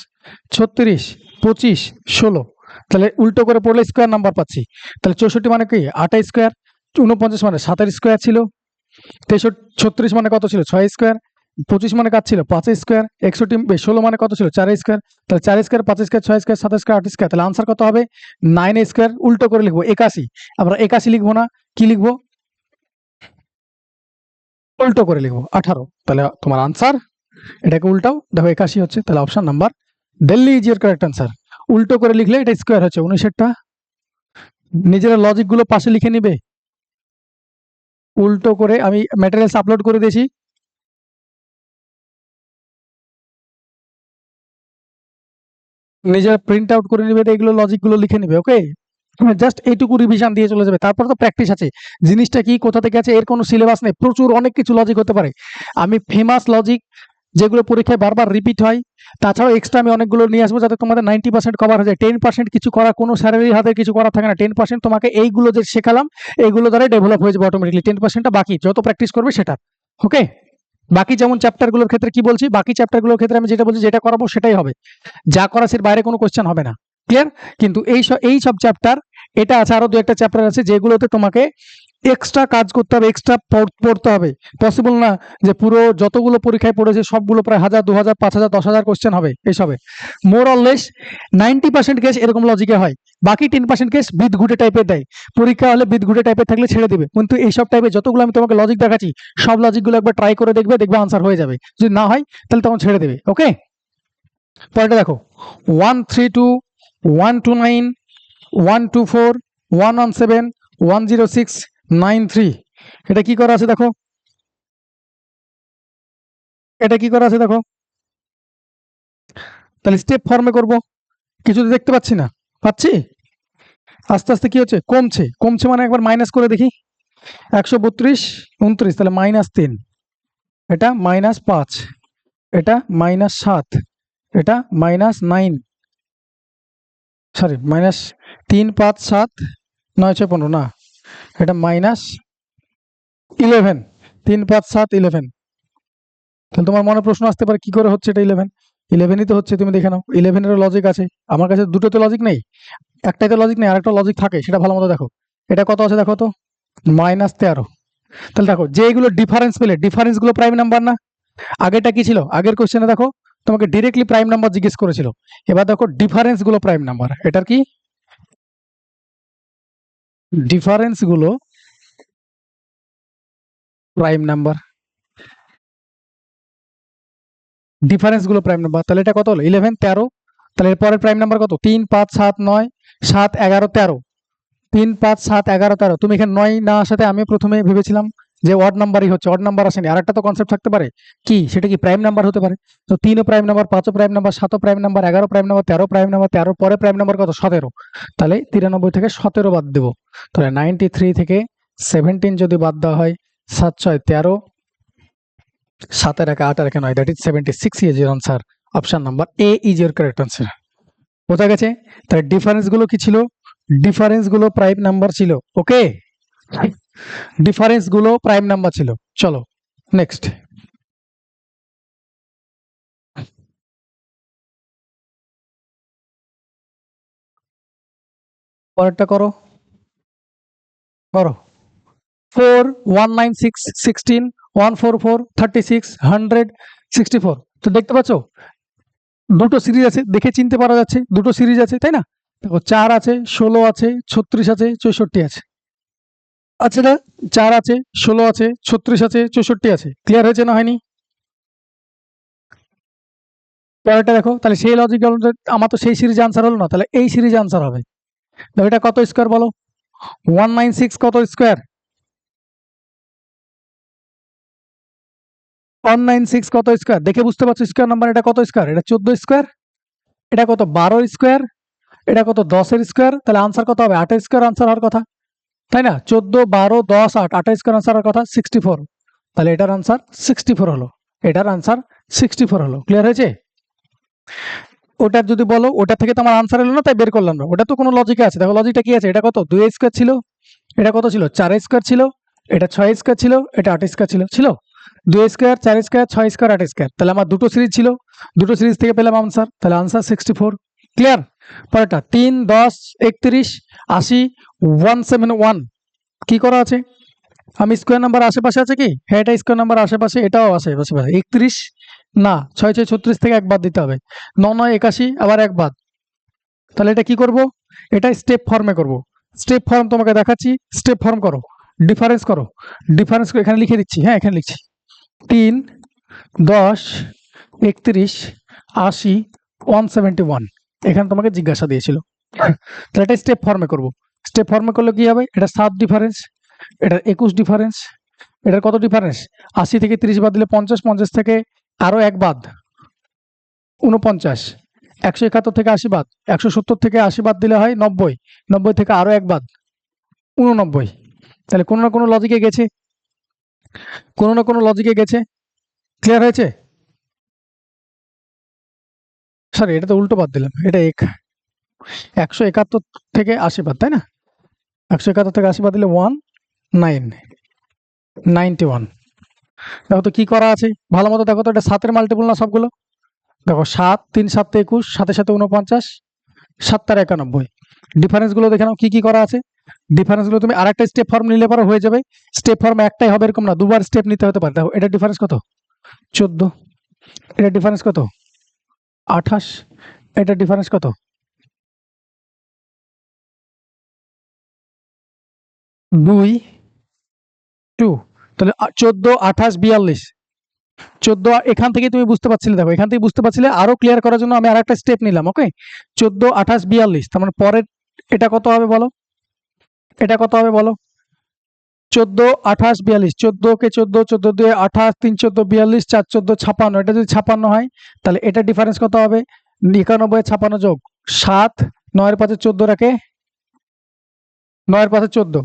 36, 25, 16। তাহলে উল্টো করে পড়লে স্কোয়ার নাম্বার পাচ্ছি। তাহলে 64 মানে কি? 28 স্কোয়ার। 49 মানে 7 স্কোয়ার ছিল। 36 মানে কত ছিল? 6 স্কোয়ার। 25 মানে কাজ ছিল 5 স্কোয়ার। 16 মানে কত ছিল? 4 স্কোয়ার। তাহলে 4 square, 5 square, 6 square, 7 square, 8 square. তাহলে আনসার কত হবে? 9 স্কোয়ার। উল্টো করে লিখবো 81। আমরা 81 লিখবো না, কি লিখবো? উল্টো করে লিখবো 18। তাহলে তোমার আনসার, এটাকে উল্টাও, দেখো 81 হচ্ছে। তাহলে অপশন নাম্বার দিল্লি ইজ ইয়োর কারেক্ট আনসার। উল্টো করে লিখলে এটা স্কোয়ার হচ্ছে 19টা। নিজেরা লজিক গুলো পাশে লিখে নিবে। উল্টো করে আমি ম্যাটেরিয়ালস আপলোড করে দিয়েছি, নিজেরা প্রিন্ট আউট করে নিবে, এগুলো লজিক গুলো লিখে নিবে। ওকে, জাস্ট এইটুকু রিভিশন দিয়ে চলে যাবে। তারপর তো প্র্যাকটিস আছে, জিনিসটা কি, কোথা থেকে আছে, এর কোনো সিলেবাস নেই। প্রচুর অনেক কিছু লজিক হতে পারে। আমি ফেমাস লজিক যেগুলো পরীক্ষায় বারবার রিপিট হয়, তাছাড়াও এক্সট্রা আমি অনেকগুলো নিয়ে আসবো, যাতে তোমাদের 90% কভার হয়ে যায়। 10% কিছু করা, কোনো স্যারেরই হাতে কিছু করা থাকে না। 10% তোমাকে এইগুলো যে শেখালাম, এইগুলো দ্বারা ডেভেলপ হয়ে যাবে অটোমেটিকলি। 10%টা বাকি, যত প্র্যাকটিস করবে সেটা। ওকে, বাকি যেমন চ্যাপ্টারগুলোর ক্ষেত্রে কি বলছি, বাকি চ্যাপ্টারগুলোর ক্ষেত্রে আমি যেটা বলছি, যেটা করাবো সেটাই হবে। যা করা সের বাইরে কোনো কোশ্চেন হবে না। ক্লিয়ার? কিন্তু এই সব চ্যাপ্টার, এটা আছে, আরো দু একটা চ্যাপ্টার আছে যেগুলোতে তোমাকে এক্সট্রা কাজ করতে হবে, এক্সট্রা পড়তে হবে। পসিবল না যে পুরো যতগুলো পরীক্ষায় পড়েছে সবগুলো প্রায় 1000, 2000, 5000, 10,000 কোশ্চেন হবে এইসবে। মোর অর লেস 90% কেস এরকম লজিকে হয়। বাকি 10% কেস বিদঘুটে টাইপের দেয়। পরীক্ষা হলে বিদঘুটে টাইপের থাকলে ছেড়ে দিবে। কিন্তু এইসব টাইপের যতগুলো আমি তোমাকে লজিক দেখাচ্ছি, সব লজিকগুলো একবার ট্রাই করে দেখবে, দেখবে আনসার হয়ে যাবে। যদি না হয় তাহলে তখন ছেড়ে দেবে। ওকে, পরেরটা দেখো 132, 129, 124, 117, 106, 93। এটা কি করা আছে দেখো, এটা কি করা আছে দেখো। তাহলে স্টেপ ফর্মে করব, কিছু তো দেখতে পাচ্ছি না, পাচ্ছি? আস্তে আস্তে কি হচ্ছে, কমছে। কমছে মানে একবার মাইনাস করে দেখি। 132, 29, তাহলে -3, এটা -5, এটা -7, এটা -9, সরি -3, 5, 7, 9, 6, 15 না, এটা -11, 3, 5, 7, 11। তাহলে তোমার মনে প্রশ্ন আসতে পারে কি করে হচ্ছে এটা 11ই তো হচ্ছে, তুমি দেখে নাও। 11-এরও লজিক আছে, আমার কাছে দুটোতে লজিক নেই, একটাইতে লজিক নেই, আরেকটা লজিক থাকে, সেটা ভালো মতো দেখো। এটা কত আছে দেখো তো, -13। তাহলে দেখো, যে এগুলো ডিফারেন্স পেলে, ডিফারেন্স গুলো প্রাইম নাম্বার না? আগেটা কি ছিল, আগের কোশ্চেনে দেখো তোমাকে ডিরেক্টলি প্রাইম নাম্বার জিজ্ঞেস করেছিল। এবার দেখো ডিফারেন্স গুলো প্রাইম নাম্বার। এটার কি, ডিফারেন্স গুলো প্রাইম নাম্বার, ডিফারেন্স গুলো প্রাইম নাম্বার। তাহলে এটা কত হলো, 11, 13। তাহলে এরপরের প্রাইম নাম্বার কত, 3, 5, 7, 9, 7, 11, 13। 3, 5, 7, 11, 13। তুমি এখানে 9 না আসাতে আমি প্রথমে ভেবেছিলাম যে অড নাম্বারই হচ্ছে, অড নাম্বার আসেনি। আরেকটা তো কনসেপ্ট থাকতে পারে, কি, সেটা কি প্রাইম নাম্বার হতে পারে। তো 3ও প্রাইম নাম্বার, 5ও প্রাইম নাম্বার, 7ও prime number, 11 prime number, 13 prime number, 13 পরে প্রাইম নাম্বার কত, 17। তাহলে 93 থেকে 17 বাদ দেবো। তাহলে 93 থেকে 17 যদি বাদ দেওয়া হয়, 7, 6, 13, 7 এর 8 আর 9, that is 76 is your answer. Option number A is your correct answer. বোঝা গেছে? তাহলে ডিফারেন্স গুলো কি ছিল, ডিফারেন্স গুলো প্রাইম নাম্বার ছিল। ওকে, ডিফারেন্স গুলো প্রাইম নাম্বার ছিল। চলো নেক্সট। পরেরটা করো করো। 4 1 9 6 16 144 36 100 64। তো দেখতে পাচ্ছ দুটো সিরিজ আছে, দেখে চিনতে পারা যাচ্ছে দুটো সিরিজ আছে, তাই না? দেখো 4 আছে, 16 আছে, 36 আছে, 64 আছে। আচ্ছা না, 4 আছে, 16 আছে, 36 আছে, 64 আছে। ক্লিয়ার হয়েছে না হয়নি? পরেরটা দেখো, তাহলে সেই লজিক আমার তো সেই সিরিজ আনসার হলো না, তাহলে এই সিরিজ আনসার হবে। দেখো এটা কত স্কোয়ার বলো? 196 কত স্কোয়ার? 196 কত স্কোয়ার? দেখে বুঝতে পারছো স্কোয়ার নাম্বার এটা কত স্কোয়ার? এটা 14 স্কোয়ার। এটা কত? 12 স্কোয়ার। এটা কত? 10 স্কোয়ার। তাহলে আনসার কত হবে? 8 স্কোয়ার আনসার হওয়ার কথা, তাই না? 14 12 10 8 8 স্কোয়ার আনসার হওয়ার কথা 64। তাহলে এটার আনসার 64 হলো। এটার আনসার 64 হলো। ক্লিয়ার হয়েছে? ওটার যদি বলো ওটা থেকে তো আমার আনসার এলো না, তাই বের করলাম না। ওটা তো কোনো লজিকে আছে। দেখো লজিকটা কি আছে? এটা কত? 2 স্কোয়ার ছিল। এটা কত ছিল? 4 স্কোয়ার ছিল। এটা 6 স্কোয়ার ছিল। এটা 8 স্কোয়ার ছিল 2 স্কোয়ার 4 স্কোয়ার 6 স্কোয়ার 8 স্কোয়ার। তাহলে আমার দুটো সিরিজ ছিল, দুটো সিরিজ থেকে পেলাম আনসার। তাহলে আনসার 64। ক্লিয়ার? পরেরটা 3 10 31 80 171 কি করা আছে? আমি স্কোয়ার নাম্বার আশেপাশে আছে কি? হ্যাঁ, এটা স্কোয়ার নাম্বার আশেপাশে, এটাও আশেপাশে। 31 না, 6 6 36 থেকে এক বাদ দিতে হবে। 9 9 81 আবার এক বাদ। তাহলে এটা কি করব? এটা স্টেপ ফর্মে করব। স্টেপ ফর্ম তোমাকে দেখাচ্ছি। স্টেপ ফর্ম করো, ডিফারেন্স করো। ডিফারেন্স এখানে লিখে দিচ্ছি। হ্যাঁ, এখানে লিখছি 3 10 31 80 171। এখানে তোমাকে জিজ্ঞাসা দিয়েছিল। তাহলে এটা স্টেপ ফর্মে করব। স্টেপ ফর্মে করলে কি হবে? এটা 7 ডিফারেন্স, এটার 21 ডিফারেন্স, এটার কত ডিফারেন্স? 80 থেকে 30 বাদ দিলে 50, 50 থেকে আরো এক বাদ 49, 171 থেকে 80 বাদ, 170 থেকে 80 বাদ দিলে হয় 90, 90 থেকে আরো এক বাদ 89। তাহলে কোনো না কোনো লজিকে গেছে, কোনো না কোনো লজিকে গেছে। ক্লিয়ার হয়েছে? সরি, এটা তো উল্টো বাদ দিলাম। এটা 171 থেকে 80 বাদ, তাই না? 171 থেকে 80 বাদ দিলে 91। দেখো তো কি করা আছে ভালো মতো দেখো তো। এটা 7 এর মাল্টিপল না সবগুলো? দেখো 7 3 7 21 7 7 49 7 তার 91। ডিফারেন্স গুলো দেখে নাও কি কি করা আছে। ডিফারেন্স গুলো তুমি আরেকটা স্টেপ ফর্ম নিলে পরে হয়ে যাবে। স্টেপ ফর্ম একটাই হবে এরকম না, দুবার স্টেপ নিতে হতে পারে। দেখো এটা ডিফারেন্স কত? 14। এটা ডিফারেন্স কত? 28। এটা ডিফারেন্স কত? 2 2। তাহলে 14 28 42। 14 এখান থেকে তুমি বুঝতে পারছিলে, দেখো এখান থেকে বুঝতে পারছিলে। আরো ক্লিয়ার করার জন্য আমি আরেকটা স্টেপ নিলাম। ওকে, 14 28 42। তার মানে পরের এটা কত হবে বলো? এটা কত হবে বলো? 14 28 42। 14 কে 14 14 দিয়ে 28 3 14 42 4 14 56। এটা যদি 56 হয় তাহলে এটা ডিফারেন্স কত হবে? 91 56 যোগ 7 9 এর 5 14 রাখে 9 এর 5 14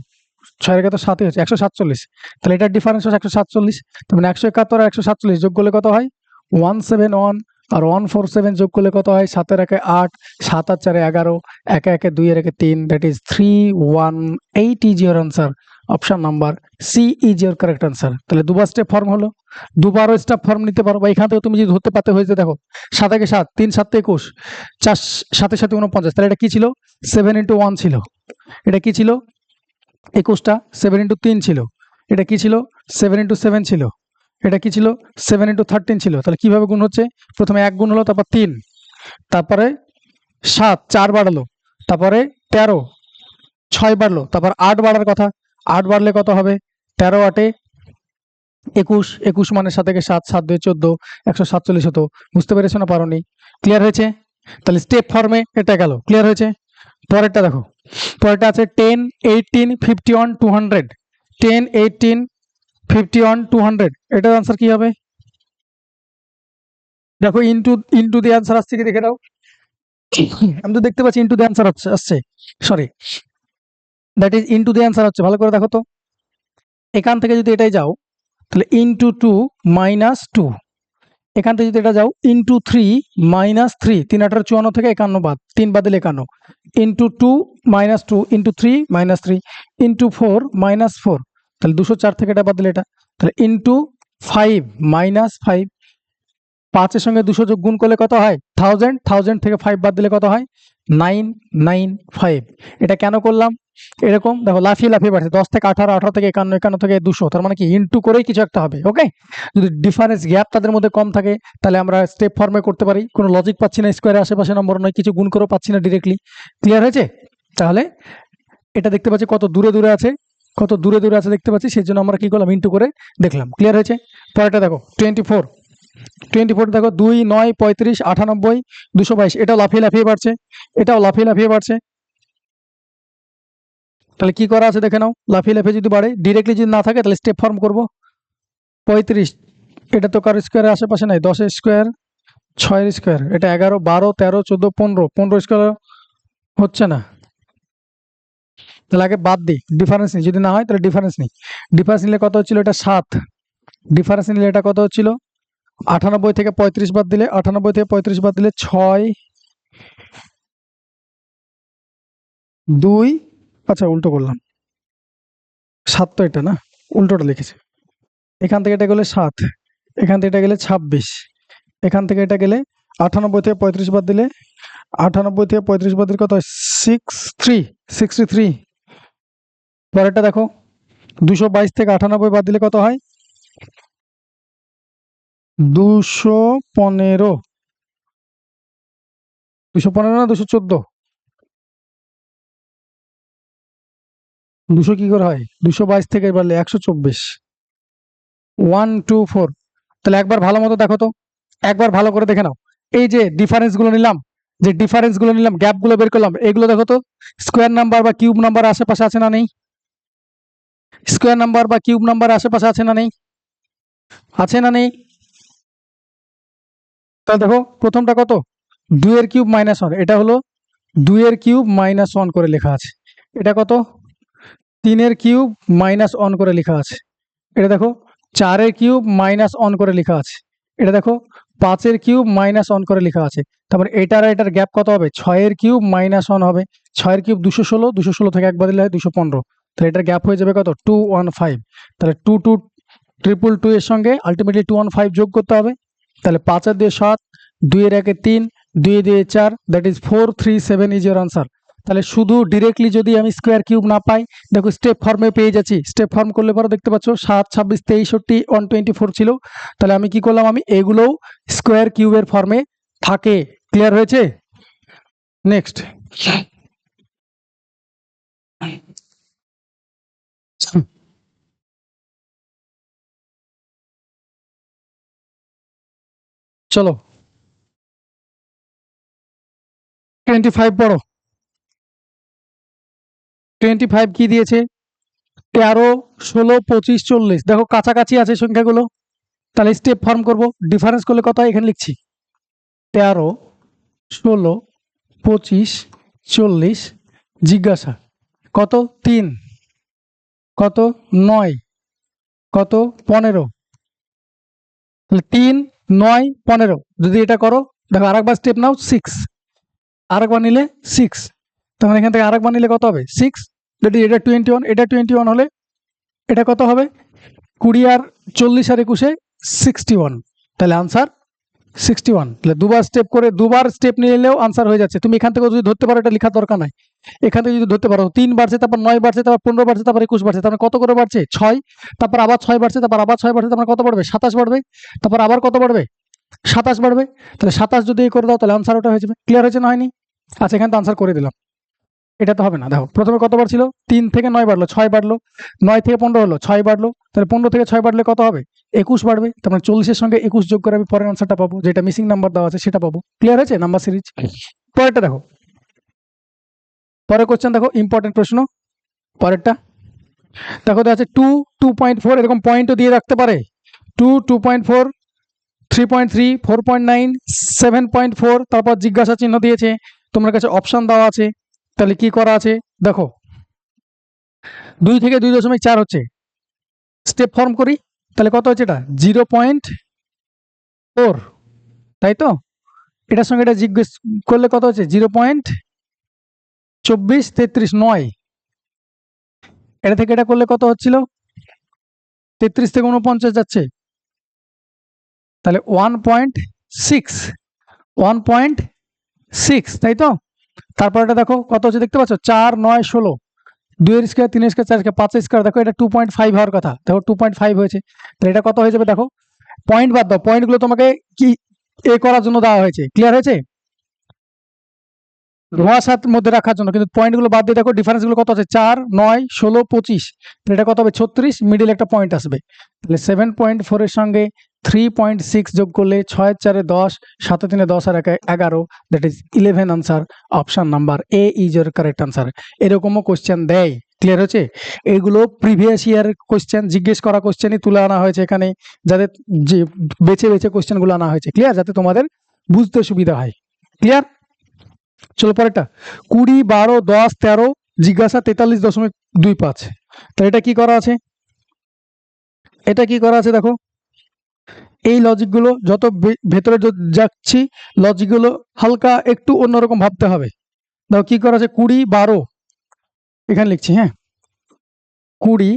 6 এর তো 7 হচ্ছে 147। তাহলে এটার ডিফারেন্স হচ্ছে 147। তার মানে 171 আর 147 যোগ করলে কত হয়? 171। আর 147 যোগ করলে কত হয়? 7 এর 1 8 7 আর 4 11 1 1 2 এর 3, that is 318 is your answer. Option number C is your correct answer. তাহলে দুবার স্টেপ ফর্ম হলো, দুবারও স্টেপ ফর্ম নিতে পারো। বা এখান থেকে তুমি যদি ধরতে পারতে হয়েছে, দেখো 7 একে 7 3 7 21 4 7 7 49। তাহলে এটা কি ছিল? 7 × 1 ছিল। এটা কি ছিল? 21টা 7 × 3 ছিল। এটা কি ছিল? 7 × 7 ছিল। এটা কি ছিল? 7 × 13 ছিল। তাহলে কিভাবে গুণ হচ্ছে? প্রথমে 1 গুণ হলো, তারপর 3, তারপরে 7 4 বাড়ালো, তারপরে 13 6 বাড়লো, তারপর 8 বাড়ার কথা। 8 বাড়লে কত হবে? 13 8 21। 21 মানে 7 থেকে 7 7 2 14 147 হতো। বুঝতে পেরেছো না পারোনি? ক্লিয়ার হয়েছে? তাহলে স্টেপ ফর্মে এটা গেল। ক্লিয়ার হয়েছে? পরেরটা দেখো। পরেরটা আছে 10 18 51 200। 10 18 51 200। এটার আনসার কি হবে? দেখো ইনটু দি আনসার আসছে কি দেখে দাও। আমি তো দেখতে পাচ্ছি ইনটু দি আনসার আসছে। Sorry, that is into the answer হচ্ছে। ভালো করে দেখো তো। এখান থেকে যদি এটাই যাও তাহলে ইনটু 2 মাইনাস 2। এখান থেকে যদি এটা যাও ইনটু 3 মাইনাস 3। 3 8 54 থেকে 51 বাদ, 3 বাদ দিলে 51। Into 2 minus 2 into 3 minus 3 into 4 minus 4। তাহলে 204 থেকে এটা বাদ দিলে এটা, তাহলে ইন্টু 5 মাইনাস 5, 5 এর সঙ্গে 200 যোগ গুণ করলে কত হয় 1000, 1000 থেকে 5 বাদ দিলে কত হয় 995। এটা কেন করলাম এরকম, দেখো লাফিয়ে লাফিয়ে বাড়ছে, 10 থেকে 18, 18 থেকে 51, 51 থেকে 200, তার মানে কি ইন্টু করেই কিছু একটা হবে। ওকে, যদি ডিফারেন্স গ্যাপ তাদের মধ্যে কম থাকে তাহলে আমরা স্টেপ ফর্মে করতে পারি, কোনো লজিক পাচ্ছি না, স্কোয়ারের আশেপাশে নম্বর নয়, কিছু গুণ করেও পাচ্ছি না ডিরেক্টলি। ক্লিয়ার হয়েছে? তাহলে এটা দেখতে পাচ্ছি কত দূরে দূরে আছে, কত দূরে দূরে আছে দেখতে পাচ্ছি, সেই জন্য আমরা কি করলাম ইন্টু করে দেখলাম। ক্লিয়ার হয়েছে? পরেরটা দেখো 24, 24 দেখো 2, 9, 35, 98, 222, এটাও লাফিয়ে লাফিয়ে বাড়ছে, এটাও লাফিয়ে লাফিয়ে বাড়ছে। তাহলে কি করা আছে দেখে নাও, লাফিয়ে লাফিয়ে যদি বাড়ে, ডিরেক্টলি যদি না থাকে তাহলে স্টেপ ফর্ম করব। 35, এটা তো কারো স্কোয়ারের আশেপাশে নাই, 10 স্কোয়ার, 6 স্কোয়ার, এটা 11, 12, 13, 14, 15, 15 স্কোয়ার হচ্ছে না, তাহলে আগে বাদ দিই, ডিফারেন্স নিই, যদি না হয় তাহলে ডিফারেন্স নিই। ডিফারেন্স নিলে কত হচ্ছিল, এটা 7, ডিফারেন্স নিলে এটা কত হচ্ছিল 98 থেকে 35 বাদ দিলে, 98 থেকে 35 বাদ দিলে 6, 2, আচ্ছা উল্টো করলাম, 7 তো এটা না, উল্টোটা লিখেছে, এখান থেকে এটা গেলে 7, এখান থেকে এটা গেলে 26, এখান থেকে এটা গেলে 98 থেকে 35 বাদ দিলে, 98 থেকে 35 বাদ দিলে কত হয় 63। পরেরটা দেখো 222 থেকে 98 বাদ দিলে কত হয় 215, 215 না 214, 200 কি করে হয়, 222 থেকে বাড়লে 124, 124। তাহলে একবার ভালো মতো দেখো তো, একবার ভালো করে দেখে নাও, এই যে ডিফারেন্স গুলো নিলাম, যে ডিফারেন্স গুলো নিলাম, গ্যাপ গুলো বের করলাম, এগুলো দেখো তো স্কোয়ার নাম্বার বা কিউব নাম্বার আশেপাশে আছে না নেই, স্কোয়ার নাম্বার বা কিউব নাম্বার আশেপাশে আছে না নেই, আছে না নেই? তাহলে দেখো প্রথমটা কত 2 এর কিউব মাইনাস 1, এটা হলো 2 এর কিউব মাইনাস 1 করে লেখা আছে, এটা কত 3 এর কিউব মাইনাস 1 করে লেখা আছে, এটা দেখো 4 এর কিউব মাইনাস 1 করে লেখা আছে, এটা দেখো 5 এর কিউব মাইনাস 1 করে লেখা আছে। তারপর এটার এটার গ্যাপ কত হবে 6 এর কিউব মাইনাস 1 হবে, 6 এর কিউব 216, 216 থেকে এক বাদ দিলে হয় 215, তাহলে এটার গ্যাপ হয়ে যাবে কত 215। তাহলে 22222 এর সঙ্গে আলটিমেটলি 215 যোগ করতে হবে, তাহলে 5 আর 2 7, 2 এর 1 3, 2 এর 2 4, that is 437 is your answer. তাহলে শুধু ডিরেক্টলি যদি আমি স্কোয়ার কিউব না পাই, দেখো স্টেপ ফর্মে পেয়ে যাচ্ছি, স্টেপ ফর্ম করলে পরে দেখতে পাচ্ছ 7, 26, 63, 124 ছিল, তাহলে আমি কি করলাম, আমি এগুলোও স্কোয়ার কিউবের ফর্মে থাকে। ক্লিয়ার হয়েছে? নেক্সট চলো 25 পড়ো। 25 কি দিয়েছে 13, 16, 25, 40, দেখো কাছাকাছি আছে সংখ্যাগুলো, তাহলে স্টেপ ফর্ম করব, ডিফারেন্স করলে কত হয় এখানে লিখছি 13, 16, 25, 40, জিজ্ঞাসা কত 3, কত 9, কত 15, তাহলে 3, 9, 15, যদি এটা করো দেখো আরেকবার স্টেপ নাও 6, আরেকবার নিলে 6, তখন এখান থেকে আরেকবার নিলে কত হবে 6, যদি এটা 21, এটা 21 হলে এটা কত হবে 20 আর 40 আর 21, 61, তাহলে আনসার 61। তাহলে দুবার স্টেপ করে দুবার স্টেপ নিয়ে এলেও আনসার হয়ে যাচ্ছে। তুমি এখান থেকে যদি ধরতে পারো এটা লেখার দরকার নাই, এখান থেকে যদি ধরতে পারো 3 বাড়ছে, তারপর 9 বাড়ছে, তারপর 15 বাড়ছে, তারপর 21 বাড়ছে, তারপর কত করে বাড়ছে 6, তারপর আবার 6 বাড়ছে, তারপর আবার 6 বাড়ছে, তারপর কত বাড়বে 27 বাড়বে, তারপর আবার কত বাড়বে 27 বাড়বে, তাহলে 27 যদি করে দাও তাহলে আনসার ওটা হয়ে যাবে। ক্লিয়ার হয়েছে না হয়নি? আচ্ছা এখানে তো আনসার করে দিলাম, এটা তো হবে না। দেখো প্রথমে কতবার ছিল 3 থেকে 9 বাড়লো, 6 বাড়লো, 9 থেকে 15 হলো, 6 বাড়লো, তাহলে 15 থেকে 6 বাড়লে কত হবে 21 বাড়বে, তার মানে 40 এর সঙ্গে 21 যোগ করে আমি পরের আনসারটা পাবো, যেটা মিসিং নাম্বার দেওয়া আছে সেটা পাবো। ক্লিয়ার হয়েছে নাম্বার সিরিজ? পরেরটা দেখো, পরের কোশ্চেন দেখো, ইম্পর্টেন্ট প্রশ্ন। পরেরটা দেখো দেওয়া আছে 2, 2.4, এরকম পয়েন্টও দিয়ে রাখতে পারে, 2, 2.4, 3.3, 4.9, 7.4, তারপর জিজ্ঞাসা চিহ্ন দিয়েছে, তোমার কাছে অপশন দেওয়া আছে। তাহলে কি করা আছে দেখো, 2 থেকে 2.4 হচ্ছে, স্টেপ ফর্ম করি, তাহলে কত হচ্ছে এটা 0.4, তাই তো, এটার সঙ্গে এটা জিজ্ঞেস করলে কত হচ্ছে 0.24, 33, 9, এটা থেকে এটা করলে কত হচ্ছিল 33 থেকে 49 যাচ্ছে, তাহলে 1.6, তাই তো। তারপরটা দেখো কত হচ্ছে দেখতে পাচ্ছ, 4 9 16, 2 এর স্কয়ার 3 এর স্কয়ার 4 এর স্কয়ার 5 এর স্কয়ার, দেখো এটা 2.5 হওয়ার কথা, দেখো 2.5 হয়েছে। তাহলে এটা কত হয়ে যাবে দেখো, পয়েন্ট বাদ দাও, পয়েন্টগুলো তোমাকে কি এ করার জন্য দেওয়া হয়েছে, ক্লিয়ার হয়েছে, ধোঁয়াশার মধ্যে রাখার জন্য, কিন্তু পয়েন্টগুলো বাদ দিয়ে দেখো ডিফারেন্সগুলো কত আছে, 4 9 16 25, তাহলে এটা কত হবে 36, মিডিল একটা পয়েন্ট আসবে, তাহলে 7.4 এর সঙ্গে 3.6 যোগ করলে 6 4 10, 7 3 10 আর 11, that is 11 answer, option number A is your correct answer. এরকমও কোশ্চেন দেয়, ক্লিয়ার হচ্ছে। এগুলো প্রিভিয়াস ইয়ার কোশ্চেন, জিজ্ঞেস করা কোশ্চেনই তুলে আনা হয়েছে এখানে, যাদের যে বেছে বেছে কোশ্চেনগুলো আনা হয়েছে, ক্লিয়ার, যাতে তোমাদের বুঝতে সুবিধা হয়, ক্লিয়ার। চলো পরেরটা, 20 12 10 13, জিজ্ঞাসা 43.25, তাহলে এটা কি করা আছে, এটা কি করা আছে দেখো, এই লজিকগুলো যত ভেতরে যাচ্ছি লজিকগুলো হালকা একটু অন্যরকম ভাবতে হবে। দেখো কি করা আছে, 20 12, এখানে লিখছি, হ্যাঁ, 20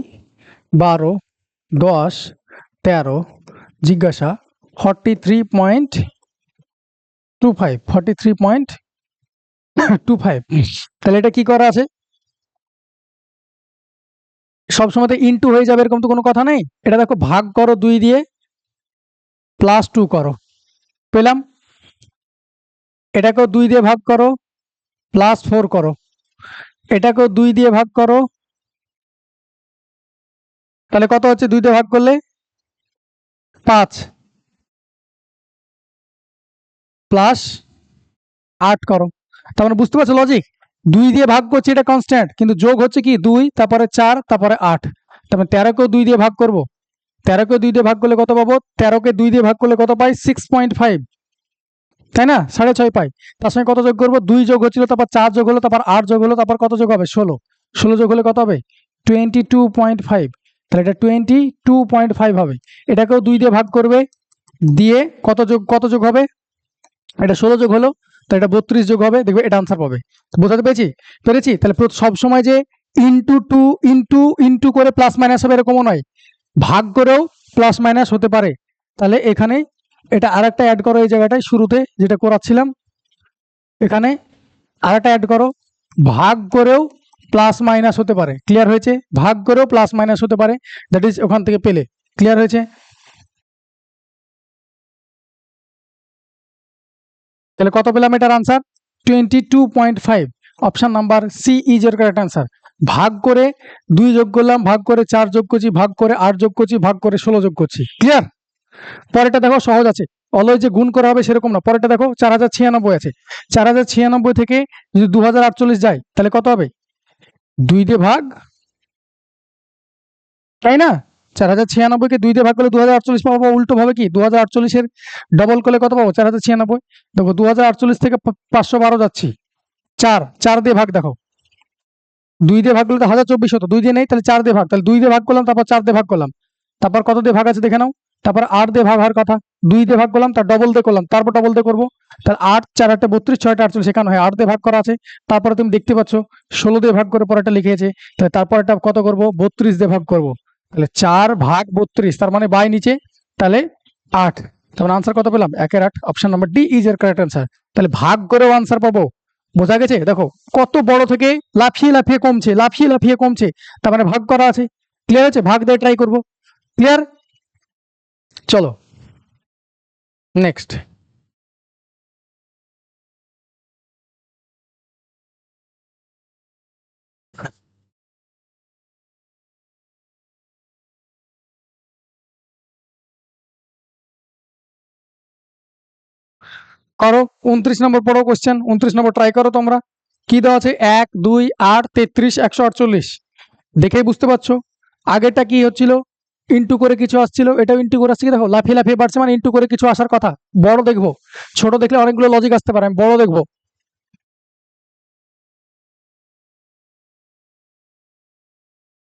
12 10 13, জিজ্ঞাসা 43.25, তাহলে এটা কি করা আছে, সবসময় ইনটু হয়ে যাবে এরকম তো কোনো কথা নেই, এটা দেখো ভাগ করো 2 দিয়ে, +2 করো, পেলাম। এটাকেও 2 দিয়ে ভাগ করো, +4 করো, এটাকেও 2 দিয়ে ভাগ করো, তাহলে কত হচ্ছে 2 দিয়ে ভাগ করলে 5, +8 করো। তার মানে বুঝতে পারছো লজিক, 2 দিয়ে ভাগ করছি এটা কনস্ট্যান্ট, কিন্তু যোগ হচ্ছে কি 2, তারপরে 4, তারপরে 8, তার মানে 13কেও 2 দিয়ে ভাগ করব, 13কেও 2 দিয়ে ভাগ করলে কত পাবো, 13কে 2 দিয়ে ভাগ করলে কত পাই, 6.5, তাই না, 6.5 পাই। তার সঙ্গে কত যোগ করবো, 2 যোগ হচ্ছিল, তারপর 4 যোগ হলো, তারপর 8 যোগ হলো, তারপর কত যোগ হবে, 16 যোগ হলে কত হবে 22.5, তাহলে এটা 22.5 হবে। এটাকেও 2 দিয়ে ভাগ করবে, দিয়ে কত যোগ হবে, এটা 16 যোগ হলো, তাহলে এটা 32 যোগ হবে, দেখবে এটা আনসার পাবে। বোঝাতে পেরেছি। তাহলে সব সময় যে ইনটু 2 ইনটু করে প্লাস মাইনাস হবে এরকমও নয়, ভাগ করেও প্লাস মাইনাস হতে পারে। তাহলে এখানে এটা আরেকটা অ্যাড করো, এই জায়গাটায় শুরুতে যেটা করাচ্ছিলাম, এখানে আরেকটা অ্যাড করো, ভাগ করেও প্লাস মাইনাস হতে পারে, ক্লিয়ার হয়েছে, ভাগ করেও প্লাস মাইনাস হতে পারে, দ্যাট ইজ ওখান থেকে পেলে, ক্লিয়ার হয়েছে। তাহলে কত পেলাম এটার answer, 22.5, option number C is এর কারেক্ট আনসার। ভাগ করে 2 যোগ করলাম, ভাগ করে 4 যোগ করছি, ভাগ করে 8 যোগ করছি, ভাগ করে 16 যোগ করছি, ক্লিয়ার। পরেরটা দেখো সহজ আছে, অলওয়েজ যে গুণ করা হবে সেরকম না। পরেরটা দেখো 4096 আছে, 4096 থেকে যদি 2048 যায় তাহলে কত হবে, 2 দিয়ে ভাগ, তাই না, 4096কে 2 দিয়ে ভাগ করলে 2048 পাবো, উল্টো ভাবে কি 2048 এর ডবল করলে কত পাবো, 4096। দেখো 2048 থেকে 512 যাচ্ছি, 4 দিয়ে ভাগ, দেখো 2 দিয়ে ভাগ করলে তো 1024 হতো, 2 দিয়ে নেই, তাহলে 4 দিয়ে ভাগ, তাহলে 2 দিয়ে ভাগ করলাম, তারপর 4 দিয়ে ভাগ করলাম, তারপর কত দিয়ে ভাগ আছে দেখে নাও, তারপর 8 দিয়ে ভাগ হওয়ার কথা, 2 দিয়ে ভাগ করলাম, তার ডবল দিয়ে করলাম, তারপর ডবল দিয়ে করবো, তাহলে 8 4 8 32, 6 48, এখানে হয় 8 দিয়ে ভাগ করা আছে, তারপরে তুমি দেখতে পাচ্ছ 16 দিয়ে ভাগ করে পরেরটা লিখেছে, তাহলে তারপর এটা কত করব, 32 দিয়ে ভাগ করব, তাহলে 4 ভাগ 32, তার মানে বাই নিচে, তাহলে 8, তার আনসার কত পেলাম, 1/8, অপশন নাম্বার ডি ইজ এর কারেক্ট আনসার। তাহলে ভাগ করেও আনসার পাবো, বোঝা গেছে, দেখো কত বড় থেকে লাফিয়ে লাফিয়ে কমছে, লাফিয়ে লাফিয়ে কমছে, তার মানে ভাগ করা আছে, ক্লিয়ার আছে, ভাগ দিয়ে ট্রাই করব, ক্লিয়ার। চলো নেক্সট, করো 29 নম্বর পড়ো কোশ্চেন, 29 নম্বর ট্রাই করো তোমরা। কি দেওয়া আছে, 1 2 8 33 148, দেখেই বুঝতে পারছো আগেরটা কি হচ্ছিল, ইনটু করে কিছু আসছিল, এটাও ইনটু করে আসছে, দেখো লাফিয়ে লাফিয়ে বাড়ছে, মানে ইনটু করে কিছু আসার কথা। বড় দেখবো, ছোট দেখলে অনেকগুলো লজিক আসতে পারে, আমি বড় দেখবো।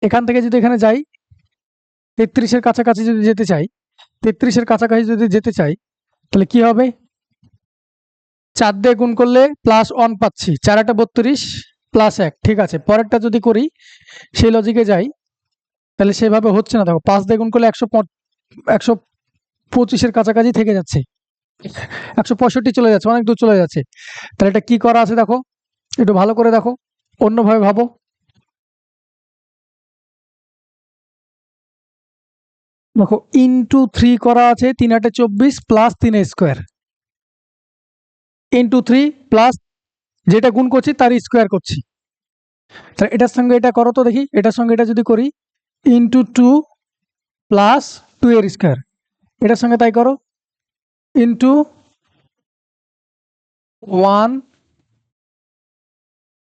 এখান থেকে যদি এখানে যাই, 33-এর কাছাকাছি যদি যেতে চাই, 33-এর কাছাকাছি যদি যেতে চাই, তাহলে কি হবে, 4 দিয়ে গুণ করলে +1 পাচ্ছি, 4 8 32 +1, ঠিক আছে। পরেরটা যদি করি সেই লজিকে যাই, তাহলে সেভাবে হচ্ছে না। দেখো 5 দিয়ে গুণ করলে 125-এর কাছাকাছি থেকে যাচ্ছে, 165 চলে যাচ্ছে, অনেক দূর চলে যাচ্ছে। তাহলে এটা কি করা আছে দেখো, একটু ভালো করে দেখো, অন্যভাবে ভাবো। দেখো ইন্টু 3 করা আছে, 3×8 = 24 প্লাস 3 স্কোয়ার, ইন্টু 3 প্লাস যেটা গুণ করছি তার স্কোয়ার করছি। তাহলে এটার সঙ্গে এটা করো তো দেখি, এটার সঙ্গে এটা যদি করি, ইন্টু 2 প্লাস 2 এর স্কোয়ার, এটার সঙ্গে তাই করো, ইন্টু 1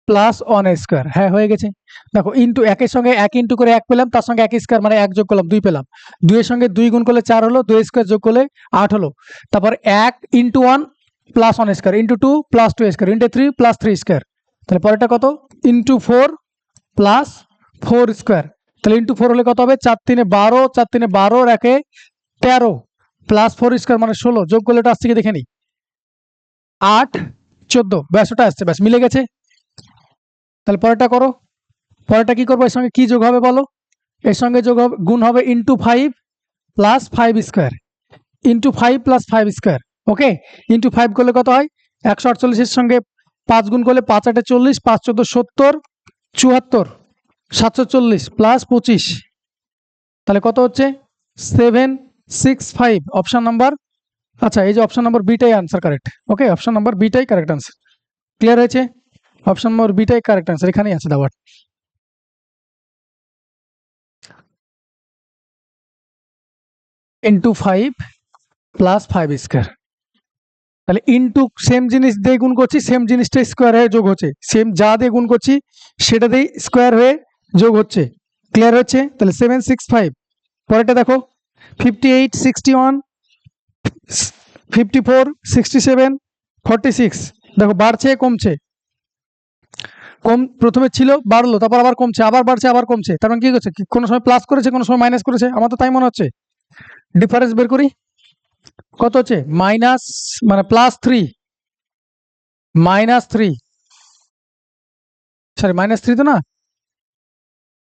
প্লাস 1 স্কোয়ার। হ্যাঁ হয়ে গেছে। দেখো ইন্টু একের সঙ্গে এক ইন্টু করে 1 পেলাম, তার সঙ্গে 1 স্কোয়ার মানে 1 যোগ করলাম 2 পেলাম, 2 এর সঙ্গে 2 গুণ করলে 4 হলো, 2 স্কোয়ার যোগ করলে 8 হলো। তারপর 1 into 1 plus 1 square, into 2 plus 2 square, into 3 plus 3 square. তাহলে পরেরটা কত, ইন্টু 4 প্লাস 4 স্কোয়ার। তাহলে ইন্টু 4 হলে কত হবে, 4×3 = 12, 4×3 = 12, 13 প্লাস 4 স্কোয়ার মানে 16, যোগ করলে এটা আসছে কি দেখে নি, 8, 14, ব্যাস ওটা আসছে, ব্যাস মিলে গেছে। তাহলে পরেরটা করো, পরেরটা কি করবো, এর সঙ্গে কি যোগ হবে বলো, এর সঙ্গে যোগ হবে, গুণ হবে into 5 plus 5 square, into 5 plus 5 square. Okay, into 5 করলে কত হয়, 148-এর সঙ্গে 5 গুণ করলে 5×8 = 40, 5×14 = 70, 74, 740 প্লাস 25, তাহলে কত হচ্ছে 765, অপশন নাম্বার। আচ্ছা, এই যে অপশন নাম্বার বিটাই answer correct. Okay, option number বিটাই কারেক্ট আনসার। ক্লিয়ার হয়েছে, অপশন নম্বর বিটাই কারেক্ট আনসার, এখানেই আছে দাবার। ইন্টু 5 প্লাস 5 স্কোয়ার, তাহলে ইন্টু সেম জিনিস দিয়ে গুণ করছি, সেম জিনিসটা স্কোয়ার হয়ে যোগ হচ্ছে, সেম যা দিয়ে গুণ করছি সেটা দিয়ে স্কোয়ার হয়ে যোগ হচ্ছে। ক্লিয়ার হচ্ছে, তাহলে 765। পরেরটা দেখো, 58, 61, 54, 67, 46, দেখো বাড়ছে কমছে, কম প্রথমে ছিল বাড়লো, তারপর আবার কমছে, আবার বাড়ছে আবার কমছে, তার মানে কি করছে, কোনো সময় প্লাস করেছে কোনো সময় মাইনাস করেছে, আমার তো তাই মনে হচ্ছে। ডিফারেন্স বের করি, কত হচ্ছে, মাইনাস মানে +3, -3, সরি -3 তো না,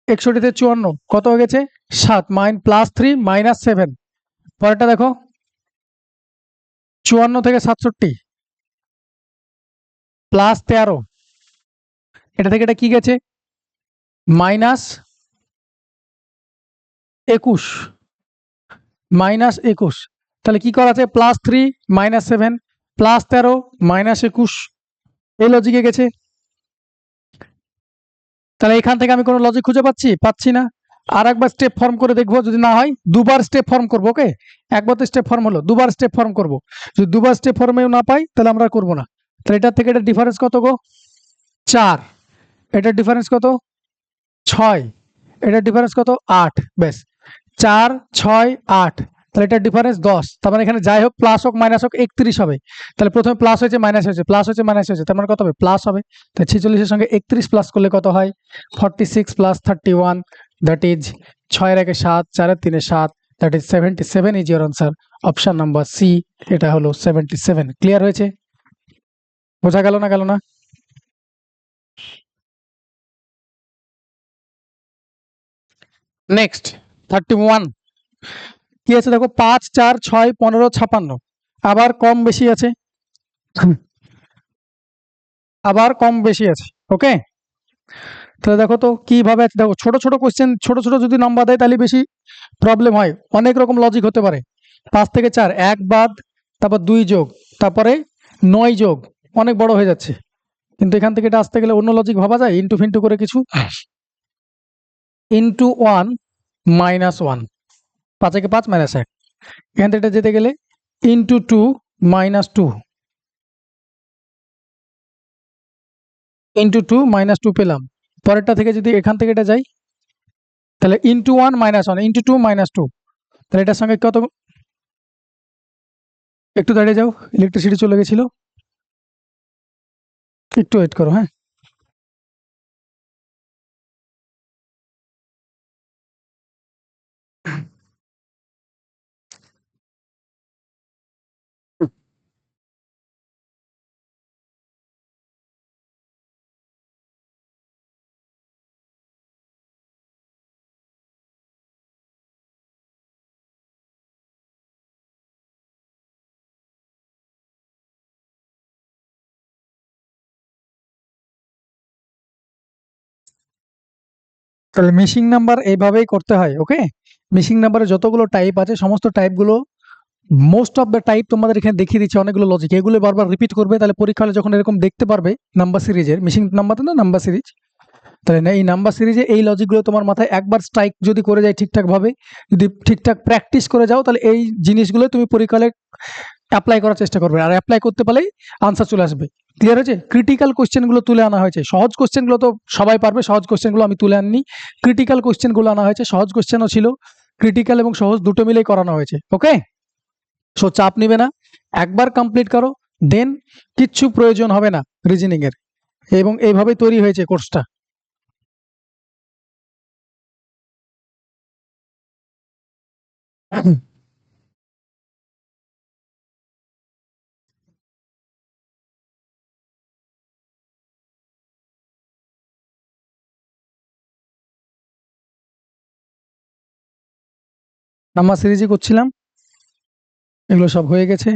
61 তে 54 কত হয়ে গেছে 7, +3 -7। পরেরটা দেখো, 54 থেকে 67 +13, এটা থেকে এটা কি গেছে, -21, -21, তাহলে কি করা আছে, +3 -7 +13 -21, এই লজিকে গেছে। তাহলে এখান থেকে আমি কোনো লজিক খুঁজে পাচ্ছি না। আর একবার স্টেপ ফর্ম করে দেখবো, যদি না হয় দুবার স্টেপ ফর্ম করবো। ওকে, একবার তো স্টেপ ফর্ম হলো, দুবার স্টেপ ফর্ম করবো, যদি দুবার স্টেপ ফর্মেও না পাই তাহলে আমরা করবো না। তাহলে এটার থেকে এটা ডিফারেন্স কত গো, 4, এটার ডিফারেন্স কত 6, এটার ডিফারেন্স কত 8, ব্যাস 4, 6, 8, তাহলে এটার ডিফারেন্স 10। তার মানে এখানে যাই হোক, প্লাস হোক মাইনাস হোক 31 হবে। তাহলে প্রথমে প্লাস হয়েছে মাইনাস হয়েছে, প্লাস হয়েছে মাইনাস হয়েছে, তার মানে কত হবে, প্লাস হবে। তাই 46-এর সঙ্গে 31 প্লাস করলে কত হয়, 46 + 31, দ্যাট ইজ 6-এর 1-7, 4-3-7, that is 77 is your answer. Option number C, এটা হলো 77। ক্লিয়ার হয়েছে, বোঝা গেল না, গেল না? নেক্সট 31 কি আছে দেখো, 5, 4, 6, 15, 56, আবার কম বেশি আছে, আবার কম বেশি আছে। ওকে, তাহলে দেখো তো কিভাবে আছে, দেখো ছোট ছোট কোশ্চেন, ছোট ছোট যদি নাম্বার দেয় তাহলে বেশি প্রবলেম হয়, অনেক রকম লজিক হতে পারে। 5 থেকে 4 1 বাদ, তারপর 2 যোগ, তারপরে 9 যোগ, অনেক বড় হয়ে যাচ্ছে। কিন্তু এখান থেকে এটা আসতে গেলে অন্য লজিক ভাবা যায়, ইন্টু ফিন্টু করে কিছু, ইন্টু 1 -1, 5-এ 5 -1, এখান থেকে এটা যেতে গেলে ইন্টু 2 -2, ইন্টু 2 -2 পেলাম। পরেরটা থেকে যদি এখান থেকে এটা যাই, তাহলে ইন্টু 1 -1, ইন্টু 2 -2, তাহলে এটার সঙ্গে কত, একটু দাঁড়িয়ে যাও, ইলেকট্রিসিটি চলে গেছিল, একটু ওয়েট করো, হ্যাঁ। তাহলে মিসিং নাম্বার এইভাবেই করতে হয়। ওকে, মিসিং নাম্বারে যতগুলো টাইপ আছে সমস্ত টাইপগুলো, মোস্ট অফ দ্য টাইপ তোমাদের এখানে দেখিয়ে দিচ্ছে, অনেকগুলো লজিক, এগুলো বারবার রিপিট করবে। তাহলে পরীক্ষা হলে যখন এরকম দেখতে পারবে নাম্বার সিরিজের, মিসিং নাম্বার না নাম্বার সিরিজ, তাহলে না এই নাম্বার সিরিজে এই লজিকগুলো তোমার মাথায় একবার স্ট্রাইক যদি করে যায় ঠিকঠাকভাবে, যদি ঠিকঠাক প্র্যাকটিস করে যাও, তাহলে এই জিনিসগুলো তুমি পরীক্ষালে অ্যাপ্লাই করার চেষ্টা করবে, আর অ্যাপ্লাই করতে পারলেই আনসার চলে আসবে। ক্লিয়ার হয়েছে? ক্রিটিক্যাল কোশ্চেনগুলো তুলে আনা হয়েছে, সহজ কোশ্চেনগুলো তো সবাই পারবে, সহজ কোশ্চেনগুলো আমি তুলে আননি, ক্রিটিক্যাল কোশ্চেনগুলো আনা হয়েছে, সহজ কোশ্চেনও ছিল, ক্রিটিক্যাল এবং সহজ দুটো মিলেই করানো হয়েছে। ওকে, সো চাপ নিবে না, একবার কমপ্লিট করো, দেন কিচ্ছু প্রয়োজন হবে না রিজনিং এর, এবং এইভাবেই তৈরি হয়েছে কোর্সটা। নাম্বার সিরিজই করছিলাম, এগুলো সব হয়ে গেছে,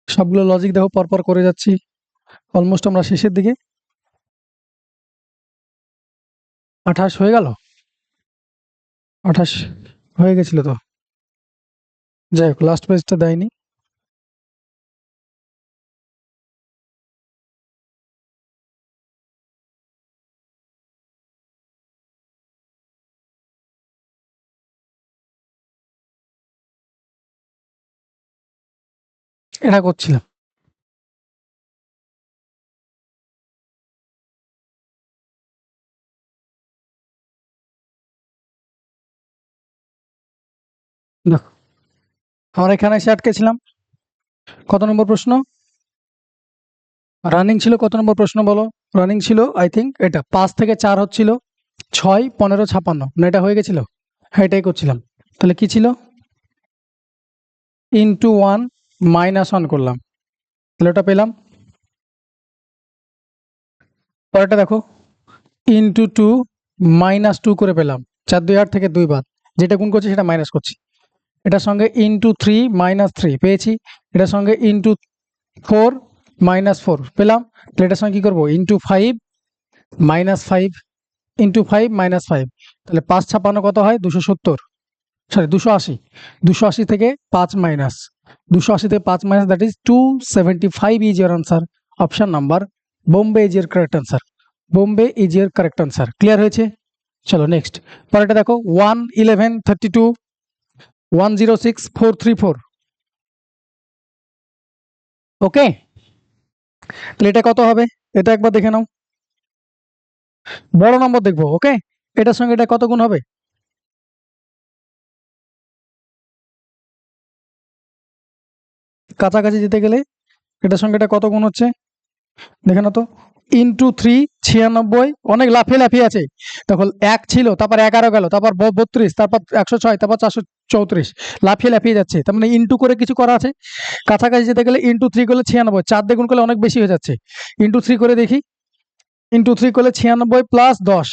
সবগুলো লজিক দেখো পরপর করে যাচ্ছি, অলমোস্ট আমরা শেষের দিকে। 28 হয়ে গেল, 28 হয়ে গেছিল তো, যাই হোক লাস্ট পেজটা দেয়নি। এটা করছিলাম। দেখো, আমরা এখানে এসে আটকেছিলাম, কত নম্বর প্রশ্ন রানিং ছিল? কত নম্বর প্রশ্ন বলো? রানিং ছিল আই থিঙ্ক এটা 5 থেকে 4 হচ্ছিল, 6, 15, 56, না এটা হয়ে গেছিল? হ্যাঁ, এটাই করছিলাম। তাহলে কি ছিল? ইন্টু 1 -1 করলাম, তাহলে ওটা পেলাম। পরেরটা দেখো, ইন্টু 2 -2 করে পেলাম, 4 2 8 থেকে 2 বাদ, যেটা গুণ করছি সেটা মাইনাস করছি। এটার সঙ্গে ইন্টু 3 -3 পেয়েছি, এটার সঙ্গে ইন্টু 4 -4 পেলাম, তাহলে এটার সঙ্গে কি করবো? ইন্টু 5 -5, ইন্টু 5 -5, তাহলে 5 56 কত হয়? 270, সরি 280, 280 থেকে 5 মাইনাস, 280 থেকে 5 minus, that is 275 is your answer. Option number বোম্বে is your correct answer, Bombay is your correct answer. Clear হয়েছে? চলো নেক্সট, পরেরটা দেখো, 1 11 32 106 434। ওকে, তাহলে এটা কত হবে? এটা একবার দেখে নাও, বড় নম্বর দেখবো। ওকে, এটার সঙ্গে এটা কত গুণ হবে? কাছাকাছি যেতে গেলে এটার সঙ্গে এটা কত গুণ হচ্ছে দেখে না তো। ইন্টু 3 96, অনেক লাফিয়ে লাফিয়ে আছে। তখন 1 ছিল, তারপর 11 গেল, তারপর 32, তারপর 106, তারপর 434, লাফিয়ে লাফিয়ে যাচ্ছে, তার মানে ইন্টু করে কিছু করা আছে। কাছাকাছি যেতে গেলে ইন্টু 3 করলে 96, 4 দিয়ে গুণ করলে অনেক বেশি হয়ে যাচ্ছে। ইন্টু 3 করে দেখি, ইন্টু 3 করলে 96 প্লাস 10,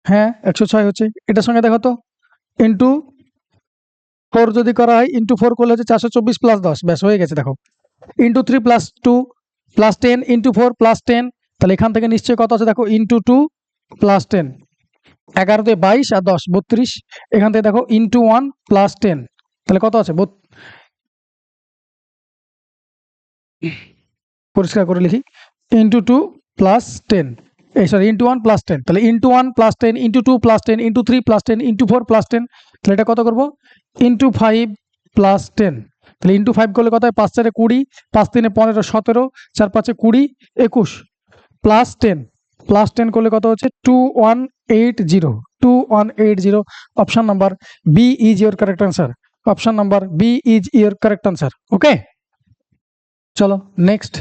হ্যাঁ 106 হচ্ছে। এটার সঙ্গে দেখো তো, ইন্টু 4 যদি করা হয়, ইন্টু 4 করলে হচ্ছে 424 প্লাস 10, ব্যাস হয়ে গেছে। দেখো, into 3 plus 2 plus 10 into 4 plus 10, তাহলে এখান থেকে নিশ্চয়ই কত আছে? দেখো, ইন্টু 2 প্লাস 10, 11 দিয়ে 22 আর 10 32, এখান থেকে দেখো ইন্টু 1 প্লাস 10, তাহলে কত আছে? পরিষ্কার করে লিখি, ইন্টু 2 প্লাস 10, এই সরি ইন্টু 1 প্লাস 10, তাহলে into 1 plus 10 into 2 plus 10 into 3 plus 10 into 4 plus 10, তাহলে এটা কত করবো? ইন্টু 5 প্লাস 10, তাহলে ইন্টু 5 করলে কত হয়? 5 4 20, 5 3 15 17, 4 5 20 21, প্লাস 10, প্লাস 10 করলে কত হচ্ছে? 2180, 2180। Option number B is your correct answer, option number B is your correct answer. Okay, চলো নেক্সট।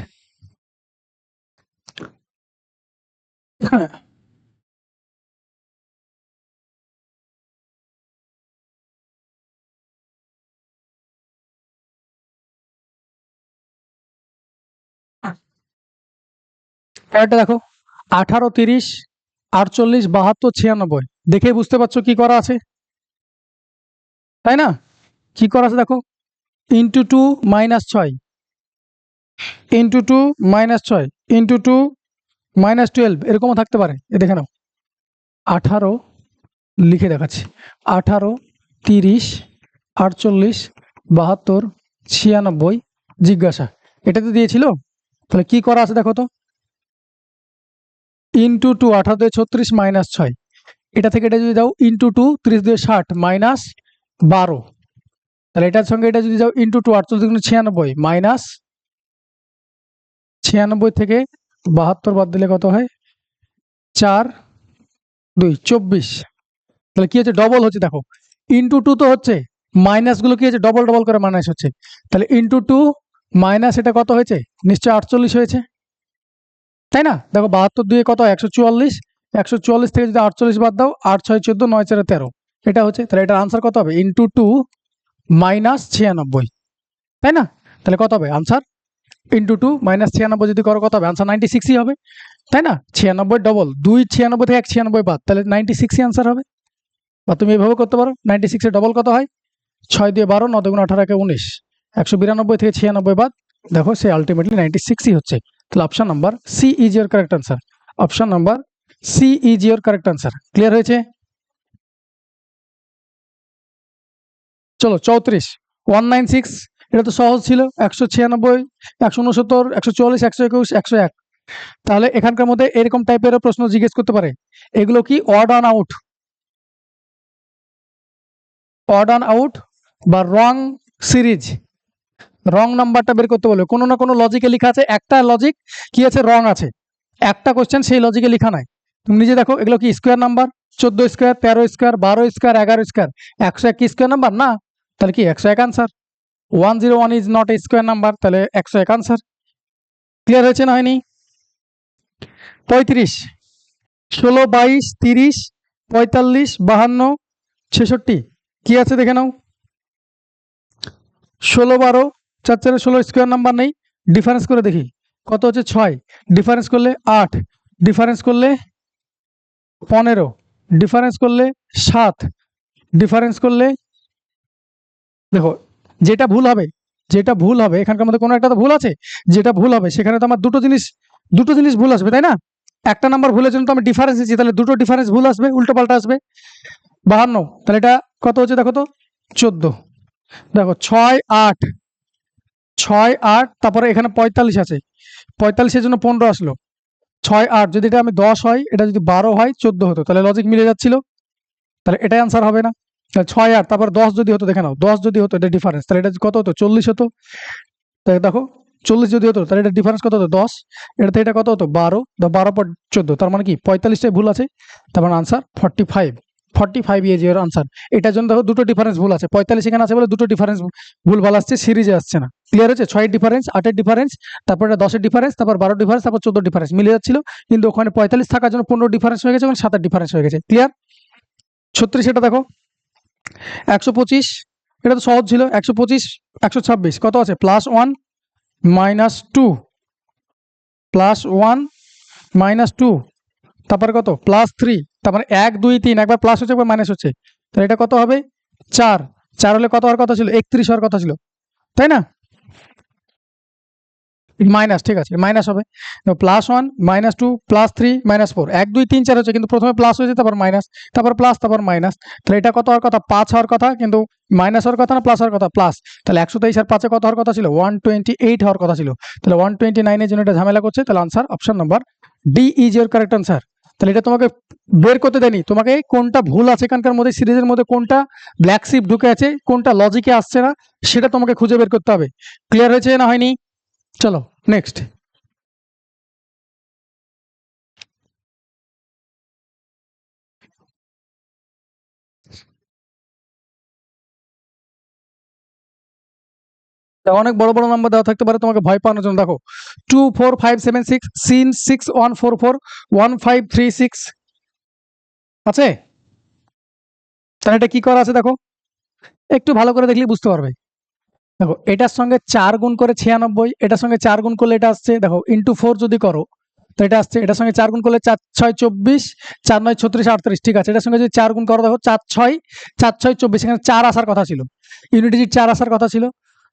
হ্যাঁ, এটা দেখো, 18 30 48 72 96, দেখে বুঝতে পারছো কি করা আছে, তাই না? কি করা আছে দেখো, ইন্টু 2 -6, ইন্টু 2 -6, ইন্টু 2 -12, এরকমও থাকতে পারে, এ দেখে নাও। 18 লিখে দেখাচ্ছি, 18, 30, 48, 72, 96 জিজ্ঞাসা, এটা তো দিয়েছিল। তাহলে কি করা আছে দেখো তো, ইন্টু 2, 18 দিয়ে 36 মাইনাস 6, এটা থেকে এটা যদি দাও ইন্টু 2, 30 দিয়ে 60 মাইনাস 12, তাহলে এটার সঙ্গে এটা যদি যাও ইন্টু 2, 48 দুগুণে 96 মাইনাস 96 থেকে 72 বাদ দিলে কত হয়, 4, 2, 24। তাহলে কি হচ্ছে, ডবল হচ্ছে, দেখো ইন্টু 2 তো হচ্ছে, মাইনাস গুলো কি হচ্ছে, ডবল ডবল করে মাইনাস হচ্ছে। তাহলে ইন্টু 2 মাইনাস এটা কত হয়েছে, নিশ্চয় 48 হয়েছে, তাই না? দেখো 72 দিয়ে কত, 144, 144 থেকে যদি 48 বাদ দাও, 8, 6, 14, 9, 4, 13, এটা হচ্ছে। তাহলে এটার আনসার কত হবে, ইন্টু 2 মাইনাস 96, তাই না? তাহলে কত হবে আনসার, ইন্টু 2 মাইনাস 96 যদি করো কত হবে, আনসার 96ই হবে, তাই না? 96 ডবল 2, 96 থেকে 196 বাদ, তাহলে 96ই আনসার হবে। বা তুমি এভাবে করতে পারো, 96 এর ডবল কত হয়, 6 দিয়ে 12, 9 দুগুণ 18, 19, 192 থেকে 96 বাদ, দেখো সে আলটিমেটলি 96ই হচ্ছে। তাহলে option number C is your correct answer, option number C is your correct answer. Clear হয়েছে? চলো 34, 196, এটা তো সহজ ছিল, 196, 169, 144, 121, 101। তাহলে এখানকার মধ্যে এরকম টাইপের প্রশ্ন জিজ্ঞেস করতে পারে, এগুলো কি odd on out, odd on out বা রং সিরিজ, রং নাম্বারটা বের করতে বলবে। কোনো না কোনো লজিকে লেখা আছে, একটা লজিক কি আছে, রং আছে, একটা কোশ্চেন সেই লজিকে লেখা নাই। তুমি নিজে দেখো এগুলো কি square number, 14 square, 13 square, 12 square, 11 square, 101 কি স্কোয়ার নাম্বার না? তাহলে কি 101 answer. 101 is not a square number, তাহলে 101 আনসার। ক্লিয়ার হয়েছে না হয়নি? 35, 16, 22, 30, 45, 52, 66 কি আছে দেখে নাও। 16, 12, 4, 4, 16 স্কোয়ার নাম্বার নেই, ডিফারেন্স করে দেখি কত হচ্ছে, 6, ডিফারেন্স করলে 8, ডিফারেন্স করলে 15, ডিফারেন্স করলে 7, ডিফারেন্স করলে, দেখো যেটা ভুল হবে, যেটা ভুল হবে এখানকার মধ্যে কোনো একটা তো ভুল আছে, যেটা ভুল হবে সেখানে তো আমার দুটো জিনিস ভুল আসবে, তাই না? একটা নাম্বার ভুলের জন্য তো আমি ডিফারেন্স দিচ্ছি, তাহলে দুটো ডিফারেন্স ভুল আসবে, উল্টো পাল্টা আসবে। 52, তাহলে এটা কত হচ্ছে দেখো তো, 14, দেখো 6, 8, 6, 8, তারপরে এখানে 45 আছে, 45-এর জন্য 15 আসলো, 6, 8, যদি এটা আমি 10 হয়, এটা যদি 12 হয়, 14 হতো, তাহলে লজিক মিলে যাচ্ছিল, তাহলে এটাই আনসার হবে না? 6, 8, তারপর 10 যদি হতো, দেখে নাও 10 যদি হতো, এটা ডিফারেন্স, তাহলে এটা কত হতো, 40 হতো। তাই দেখো 40 যদি হতো, তাহলে এটা ডিফারেন্স কত হতো, 10, এটা থেকে এটা কত হতো, 12, 12 পর 14, তার মানে কি 45টাই ভুল আছে, তার মানে আনসার 45, 45 ইজ ইয়ার আনসার। এটার জন্য দেখো দুটো ডিফারেন্স ভুল আছে, 45 এখানে আছে বলে দুটো ডিফারেন্স ভুল ভালো আসছে, সিরিজে আসছে না। ক্লিয়ার হচ্ছে? 6 এর ডিফারেন্স, 8 এর ডিফারেন্স, তারপর এটা 10 এর ডিফারেন্স, তারপর 12 ডিফারেন্স, তারপর 14 ডিফারেন্স মিলে যাচ্ছিল, কিন্তু ওখানে 45 থাকার জন্য 15 ডিফারেন্স হয়ে গেছে, ওখানে 7 এর ডিফারেন্স হয়ে গেছে। ক্লিয়ার? 36, এটা দেখো 125, এটা তো সহজ ছিল, 125, 126 কত আছে, +1 -2, +1 -2, তারপরে কত, +3, তার মানে 1, 2, 3 একবার প্লাস হচ্ছে, একবার মাইনাস হচ্ছে, তাহলে এটা কত হবে, 4, 4 হলে কত হওয়ার কথা ছিল, 31 হওয়ার কথা ছিল, তাই না? মাইনাস, ঠিক আছে মাইনাস হবে, +1 -2 +3 -4, 1, 2, 3, 4 হচ্ছে, কিন্তু প্রথমে প্লাস হয়েছে, তারপর মাইনাস, তারপর প্লাস, তারপর মাইনাস, তাহলে এটা কত হওয়ার কথা, 5 হওয়ার কথা, কিন্তু মাইনাস হওয়ার কথা না প্লাস হওয়ার কথা, প্লাস, তাহলে 123 আর 5-এ কত হওয়ার কথা ছিল, 128 হওয়ার কথা ছিল, তাহলে 129 এর জন্য এটা ঝামেলা করছে, তাহলে answer option number D is your correct answer. তাহলে এটা তোমাকে বের করতে দেয়নি, তোমাকে কোনটা ভুল আছে এখানকার মধ্যে, সিরিজের মধ্যে কোনটা ব্ল্যাক শিপ ঢুকে আছে, কোনটা লজিকে আসছে না, সেটা তোমাকে খুঁজে বের করতে হবে। ক্লিয়ার হয়েছে না হয়নি? চলো নেক্সট। অনেক বড় বড় নাম্বার দেওয়া থাকতে পারে তোমাকে ভয় পাওয়ানোর জন্য। দেখো 2, 4, 5, 7, 6, 6, 1, 4, 4, 1, 5, 3, 6 আছে। তাহলে এটা কি করা আছে দেখো, একটু ভালো করে দেখলেই বুঝতে পারবে। দেখো এটার সঙ্গে 4 গুণ করে 96, এটার সঙ্গে 4 গুণ করলে এটা আসছে, দেখো ইন্টু 4 যদি করো তো এটা আসছে, এটার সঙ্গে 4 গুণ করলে 4, 6, 24, 4, 9, 36, 38, ঠিক আছে। এটার সঙ্গে যদি 4 গুণ করো, দেখো 4, 6, 24, এখানে 4 আসার কথা ছিল, ইউনিট ডিজিট 4 আসার কথা ছিল,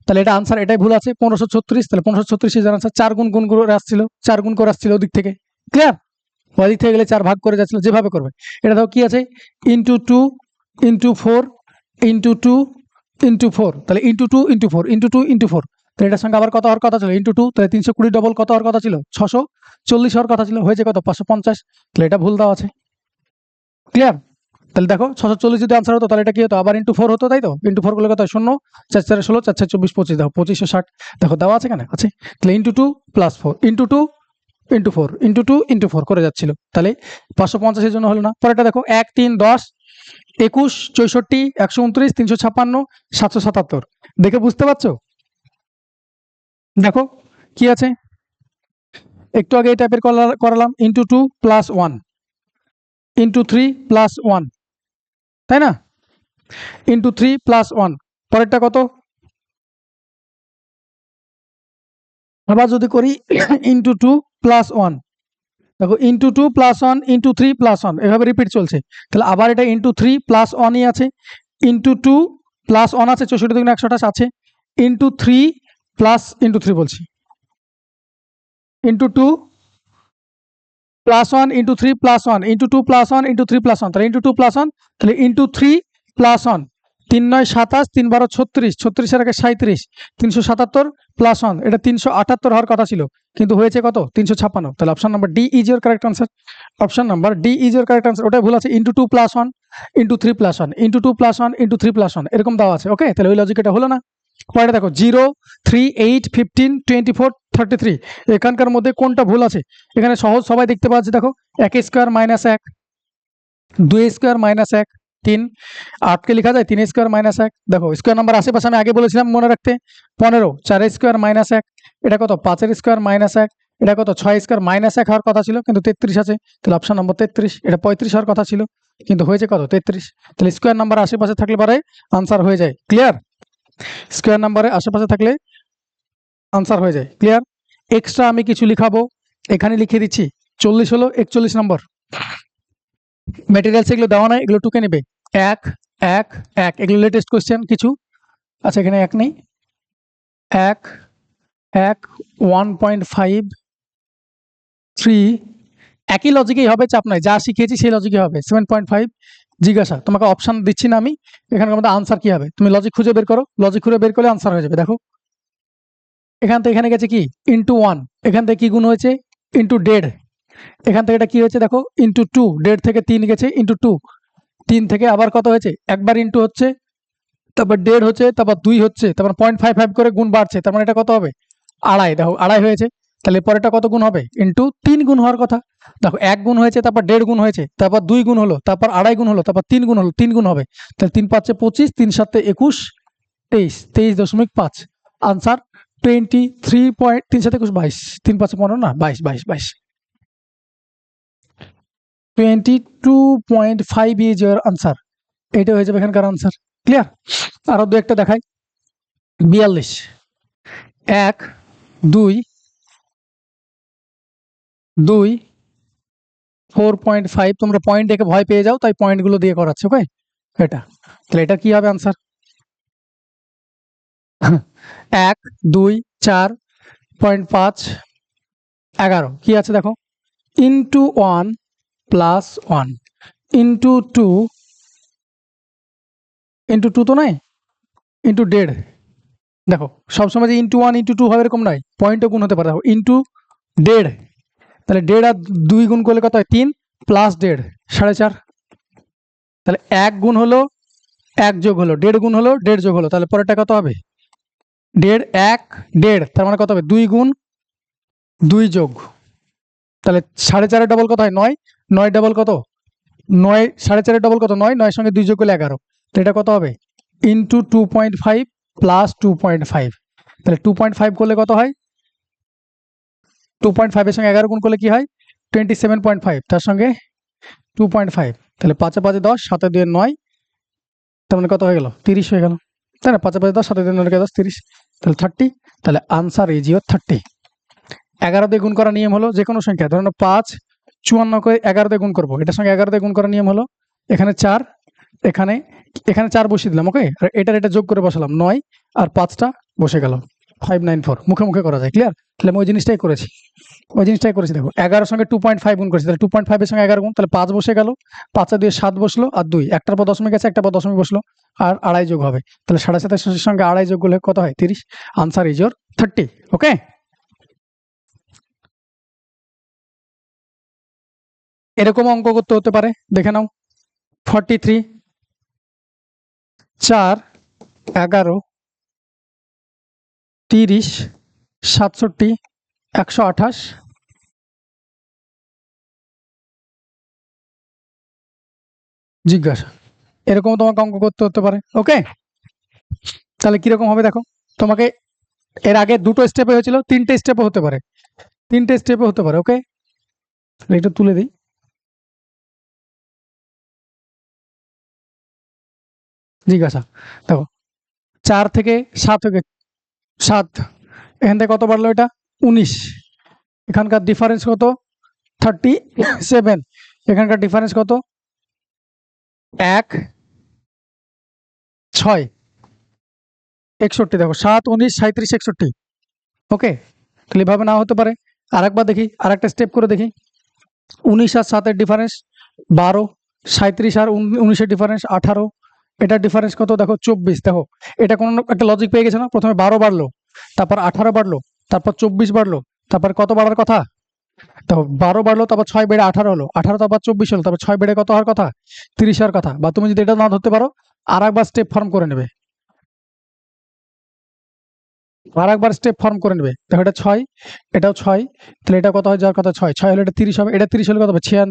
তাহলে এটা আনসার এটাই ভুল আছে, 1536, তাহলে 1536 এর আনসার 4 গুণ করে আসছিল, 4 গুণ করে আসছিল ওদিক থেকে। ক্লিয়ার? ওদিক থেকে গেলে 4 ভাগ করে যাচ্ছিল, যেভাবে করবে। এটা দেখো কি আছে, ইন্টু 2 ইন্টু 4 ইন্টু 2 ইন্টু 4, তাহলে ইন্টু 2 ইন্টু 4 ইন্টু 2 ইন্টু 4, তাহলে এটার সঙ্গে আবার কত হওয়ার কথা ছিল, ইন্টু 2, তাহলে 320 ডবল কত হওয়ার কথা ছিল, 640 হওয়ার কথা ছিল, হয়েছে কত 550, তাহলে এটা ভুল দেওয়া আছে। ক্লিয়ার? তাহলে দেখো 640 যদি আনসার হতো তাহলে এটা কি হতো, আবার ইন্টু 4 হতো, তাই তো? ইন্টু 4 করলে কত হয়, 0, 4 4 16, 4 4 24, 25, দেখো 2560, দেখো দেওয়া আছে কেন আছে। তাহলে into 2 plus 4 into 2 into 4 into 2 into 4 করে যাচ্ছিল, তাহলে 550 এর জন্য হলো না। পরেরটা দেখো 1 3 10 21 64 129 356 777, দেখে বুঝতে পারছো? দেখো কি আছে, একটু আগে এই টাইপের করালাম, ইন্টু 2 প্লাস 1 ইন্টু 3 প্লাস 1, তাই না? ইন্টু 3 প্লাস 1, পরেরটা কত, আবার যদি করি ইন্টু 2 প্লাস 1, দেখো ইন্টু 2 প্লাস 1 ইন্টু 3 প্লাস 1, এভাবে রিপিট চলছে। তাহলে আবার এটা ইন্টু 3 প্লাস 1ই আছে, ইন্টু 2 প্লাস 1 আছে, 64 দুগুণে 128 আছে, ইন্টু 3 প্লাস ইন্টু 3 বলছি, into 2 plus 1 into 3 plus 1 into 2 plus 1 into 3 plus 1, তাহলে ইন্টু 2 প্লাস 1, তাহলে ইন্টু 3 প্লাস 1, 3 9 27 3 12 36, 36 এর আগে 37, 377 প্লাস 1, এটা 378 হওয়ার কথা ছিল, কিন্তু হয়েছে কত 356, তাহলে option number D is your correct answer. Option number D is your correct answer, ওটাই ভুল আছে, into 2 plus 1 into 3 plus 1 into 2 plus 1 into 3 plus 1 এরকম দেওয়া আছে। ওকে, তাহলে ওই লজিক এটা হলো না। পরে দেখো 0 3 8 15 24 33, এখানকার মধ্যে কোনটা ভুল আছে? এখানে সহজ সবাই দেখতে পাচ্ছে, দেখো 1 স্কোয়ার মাইনাস 1, 2 স্কোয়ার মাইনাস 1 3, 8 কে লেখা যায় 3 স্কোয়ার মাইনাস 1, দেখো স্কোয়ার নাম্বার আশেপাশে আমি আগে বলেছিলাম মনে রাখতে, 15 4 স্কোয়ার মাইনাস 1, এটা কত 5 স্কোয়ার মাইনাস 1, এটা কত 6 স্কোয়ার মাইনাস 1 হওয়ার কথা ছিল, কিন্তু 33 আছে, তাহলে অপশন নম্বর 33, এটা 35 হওয়ার কথা ছিল, কিন্তু হয়েছে কত 33, তাহলে স্কোয়ার নাম্বার আশেপাশে থাকলে পরে আনসার হয়ে যায়। ক্লিয়ার? স্কোয়ার নাম্বারে আশেপাশে থাকলে আনসার হয়ে যায়। ক্লিয়ার? এক্সট্রা আমি কিছু লিখাবো, এখানে লিখে দিচ্ছি, 40 হলো 41 নম্বর, ম্যাটেরিয়ালস এগুলো দেওয়া নাই, এগুলো টুকে নেবে, 1 1 1, এগুলো লেটেস্ট কোশ্চেন কিছু, আচ্ছা এখানে 1 নেই, 1 1 1.5 3, একই লজিকেই হবে, চাপ নাই, যা শিখিয়েছি সেই লজিকই হবে, 7.5 জিজ্ঞাসা, তোমাকে অপশন দিচ্ছি না আমি, এখানকার মধ্যে আনসার কি হবে তুমি লজিক খুঁজে বের করো, লজিক খুঁজে বের করলে আনসার হয়ে যাবে। দেখো এখান থেকে এখানে গেছে কি ইন্টু 1, এখান থেকে কি গুণ হয়েছে ইন্টু 1.5, এখান থেকে এটা কি হয়েছে দেখো ইন্টু 2, 1.5 থেকে 3 গেছে ইন্টু 2, 3 থেকে আবার কত হয়েছে একবার ইন্টু হচ্ছে, তারপর 1.5 হচ্ছে, তারপর 2 হচ্ছে, তারপর 0.55 করে গুণ বাড়ছে, তার মানে এটা কত হবে 2.5, দেখো 2.5 হয়েছে, তাহলে পরেরটা কত গুণ হবে ইন্টু 3 গুণ হওয়ার কথা, দেখো 1 গুণ হয়েছে, তারপর 1.5 গুণ হয়েছে, তারপর 2 গুণ হলো, তারপর 2.5 গুণ হলো, তারপর 3 গুণ হলো, 3 গুণ হবে, তাহলে 3 5 25, 3 7 21 23, 23.5, আনসার 23 পয়েন্ট, 3 7 21 22, 3 5 15 না 22 22 22, 22.5 ইজ ইউর আনসার, এটা হয়ে যাবে এখানকার আনসার। ক্লিয়ার? আরো দু একটা দেখাই, 42 1 2 2 4.5, তোমরা পয়েন্ট দেখে ভয় পেয়ে যাও তাই পয়েন্টগুলো দিয়ে করাচ্ছে। ওকে, এটা তাহলে এটা কি হবে আনসার, 1 2 4.5 11, কি আছে দেখো ইন্টু 1 প্লাস 1 ইন্টু 2 ইন্টু 2 তো নয়, ইন্টু 1.5, দেখো সবসময় যে ইন্টু 1 ইন্টু 2 হবে এরকম নয়, পয়েন্টও গুণ হতে পারে, দেখো ইন্টু 1.5, তাহলে 1.5 আর 2 গুণ করলে কত হয় 3 প্লাস 1.5 4.5, তাহলে 1 গুণ হলো 1 যোগ হলো, 1.5 গুণ হলো 1.5 যোগ হলো, তাহলে পরেরটা কত হবে 1.5 1 1.5, তার মানে কত হবে 2 গুণ 2 যোগ, তাহলে 4.5 এর ডবল কত হয় 9, 9 ডবল কত 9, 4.5 এর ডবল কত 9, 9 সঙ্গে 2 যোগ করলে 11, তো এটা কত হবে ইন্টু 2.5 প্লাস 2.5, তাহলে 2.5 করলে কত হয় 2.5 এর সঙ্গে 11 গুণ করলে কি হয় 27.5, তার সঙ্গে 2.5, তাহলে 5 5 10, 7 2 9, তার মানে কত হয়ে গেল 30 হয়ে গেল, তাই না? 5 5 10, 7 2 9 10 30, তাহলে 30, তাহলে আনসার ইজ ইউর 30। 11 দিয়ে গুণ করার নিয়ম হলো যে কোনো সংখ্যা, ধরুন 5 54 করে 11 দিয়ে গুণ করবো, এটার সঙ্গে 11 দিয়ে গুণ করার নিয়ম হলো এখানে 4, এখানে 4 বসিয়ে দিলাম, ওকে, আর এটা যোগ করে বসালাম 9 আর 5টা বসে গেল, 594 মুখে মুখে করা যায়, ক্লিয়ার? তাহলে আমি ওই জিনিসটাই করেছি, দেখো 11 সঙ্গে 2.5 গুণ করেছি, তাহলে 2.5 এর সঙ্গে 11 গুণ, তাহলে 5 বসে গেল, 5 দিয়ে 7 বসলো, আর 2 একটার পর দশমিক আছে, একটা পর দশমিক বসলো, আর আড়াই যোগ হবে, তাহলে 27.5 সঙ্গে আড়াই যোগ করলে কত হয়? 30। Answer is your 30। ওকে, এরকম অঙ্ক করতে হতে পারে, দেখে নাও। 43 4 11 30 67 128 জিজ্ঞাসা, এরকম তোমাকে অঙ্ক করতে হতে পারে। ওকে, তাহলে কিরকম হবে দেখো, তোমাকে এর আগে দুটো স্টেপে হয়েছিল, তিনটে স্টেপে হতে পারে, ওকে, একটু তুলে দিই। জিজ্ঞাসা দেখো, 4 থেকে 7 হয়ে গেছে, 7, এখান থেকে কত বাড়লো? এটা 19, এখানকার ডিফারেন্স কত? 37, এখানকার ডিফারেন্স কত? 1 6 61, দেখো 7 19 37 61। ওকে, তাহলে এভাবে না হতে পারে, আরেকবার দেখি, আরেকটা স্টেপ করে দেখি। 19 আর 7 এর ডিফারেন্স 12, 37 আর 19 এর ডিফারেন্স 18, এটার ডিফারেন্স কত? দেখো 24। দেখো এটা কোনো একটা লজিক পেয়ে গেছে না? প্রথমে 12 বাড়লো, তারপর 18 বাড়লো, তারপর 24 বাড়লো, তারপর কত বাড়ার কথা? দেখো 12 বাড়লো, তারপর 6 বেড়ে 18 হলো, 18 তারপর 24 হলো, তারপর 6 বেড়ে কত হওয়ার কথা? 30 হওয়ার কথা। বা তুমি যদি এটা না ধরতে পারো, আর একবার স্টেপ ফর্ম করে নেবে, দেখো এটা 6, এটাও 6, তাহলে এটা কত হয়? যাওয়ার কথা 6, 6 হলে এটা 30 হবে, এটা 30 হলে কত হবে? 61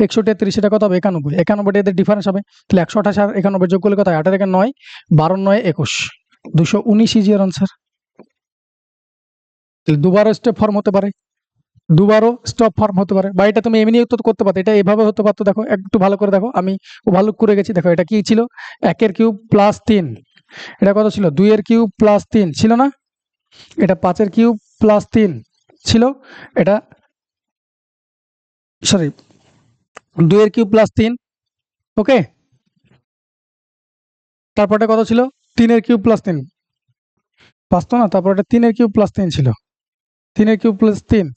31, এটা কত হবে? 91, 91 এদের ডিফারেন্স হবে, তাহলে 128 আর 91 যোগ করলে কত হয়? 8 এর 9, 12 9 21, 219 ইজ ইয়ার আনসার। দুবারও স্টেপ ফর্ম হতে পারে, বা এটা তুমি এমনি তো করতে পারতো, এটা এভাবে হতে পারতো। দেখো একটু ভালো করে দেখো, আমি ওভারলুক করে গেছি। দেখো এটা কি ছিল? 1 এর কিউব প্লাস 3, এটা কত ছিল? 2 এর কিউব প্লাস 3 ছিল না? এটা 5 এর কিউব প্লাস 3 ছিল, এটা সরি 2 এর কিউব প্লাস 3। ওকে, তারপরটা কত ছিল? 3 এর কিউব প্লাস 3, পাঁচতো না, তারপর এটা 3 এর কিউব প্লাস 3 ছিল, 3 এর কিউব প্লাস 3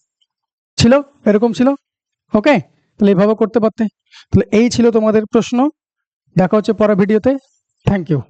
ছিল, এরকম ছিল। ওকে, তাহলে এইভাবে করতে পারতে। তাহলে এই ছিল তোমাদের প্রশ্ন, দেখা হচ্ছে পরের ভিডিওতে। Thank you.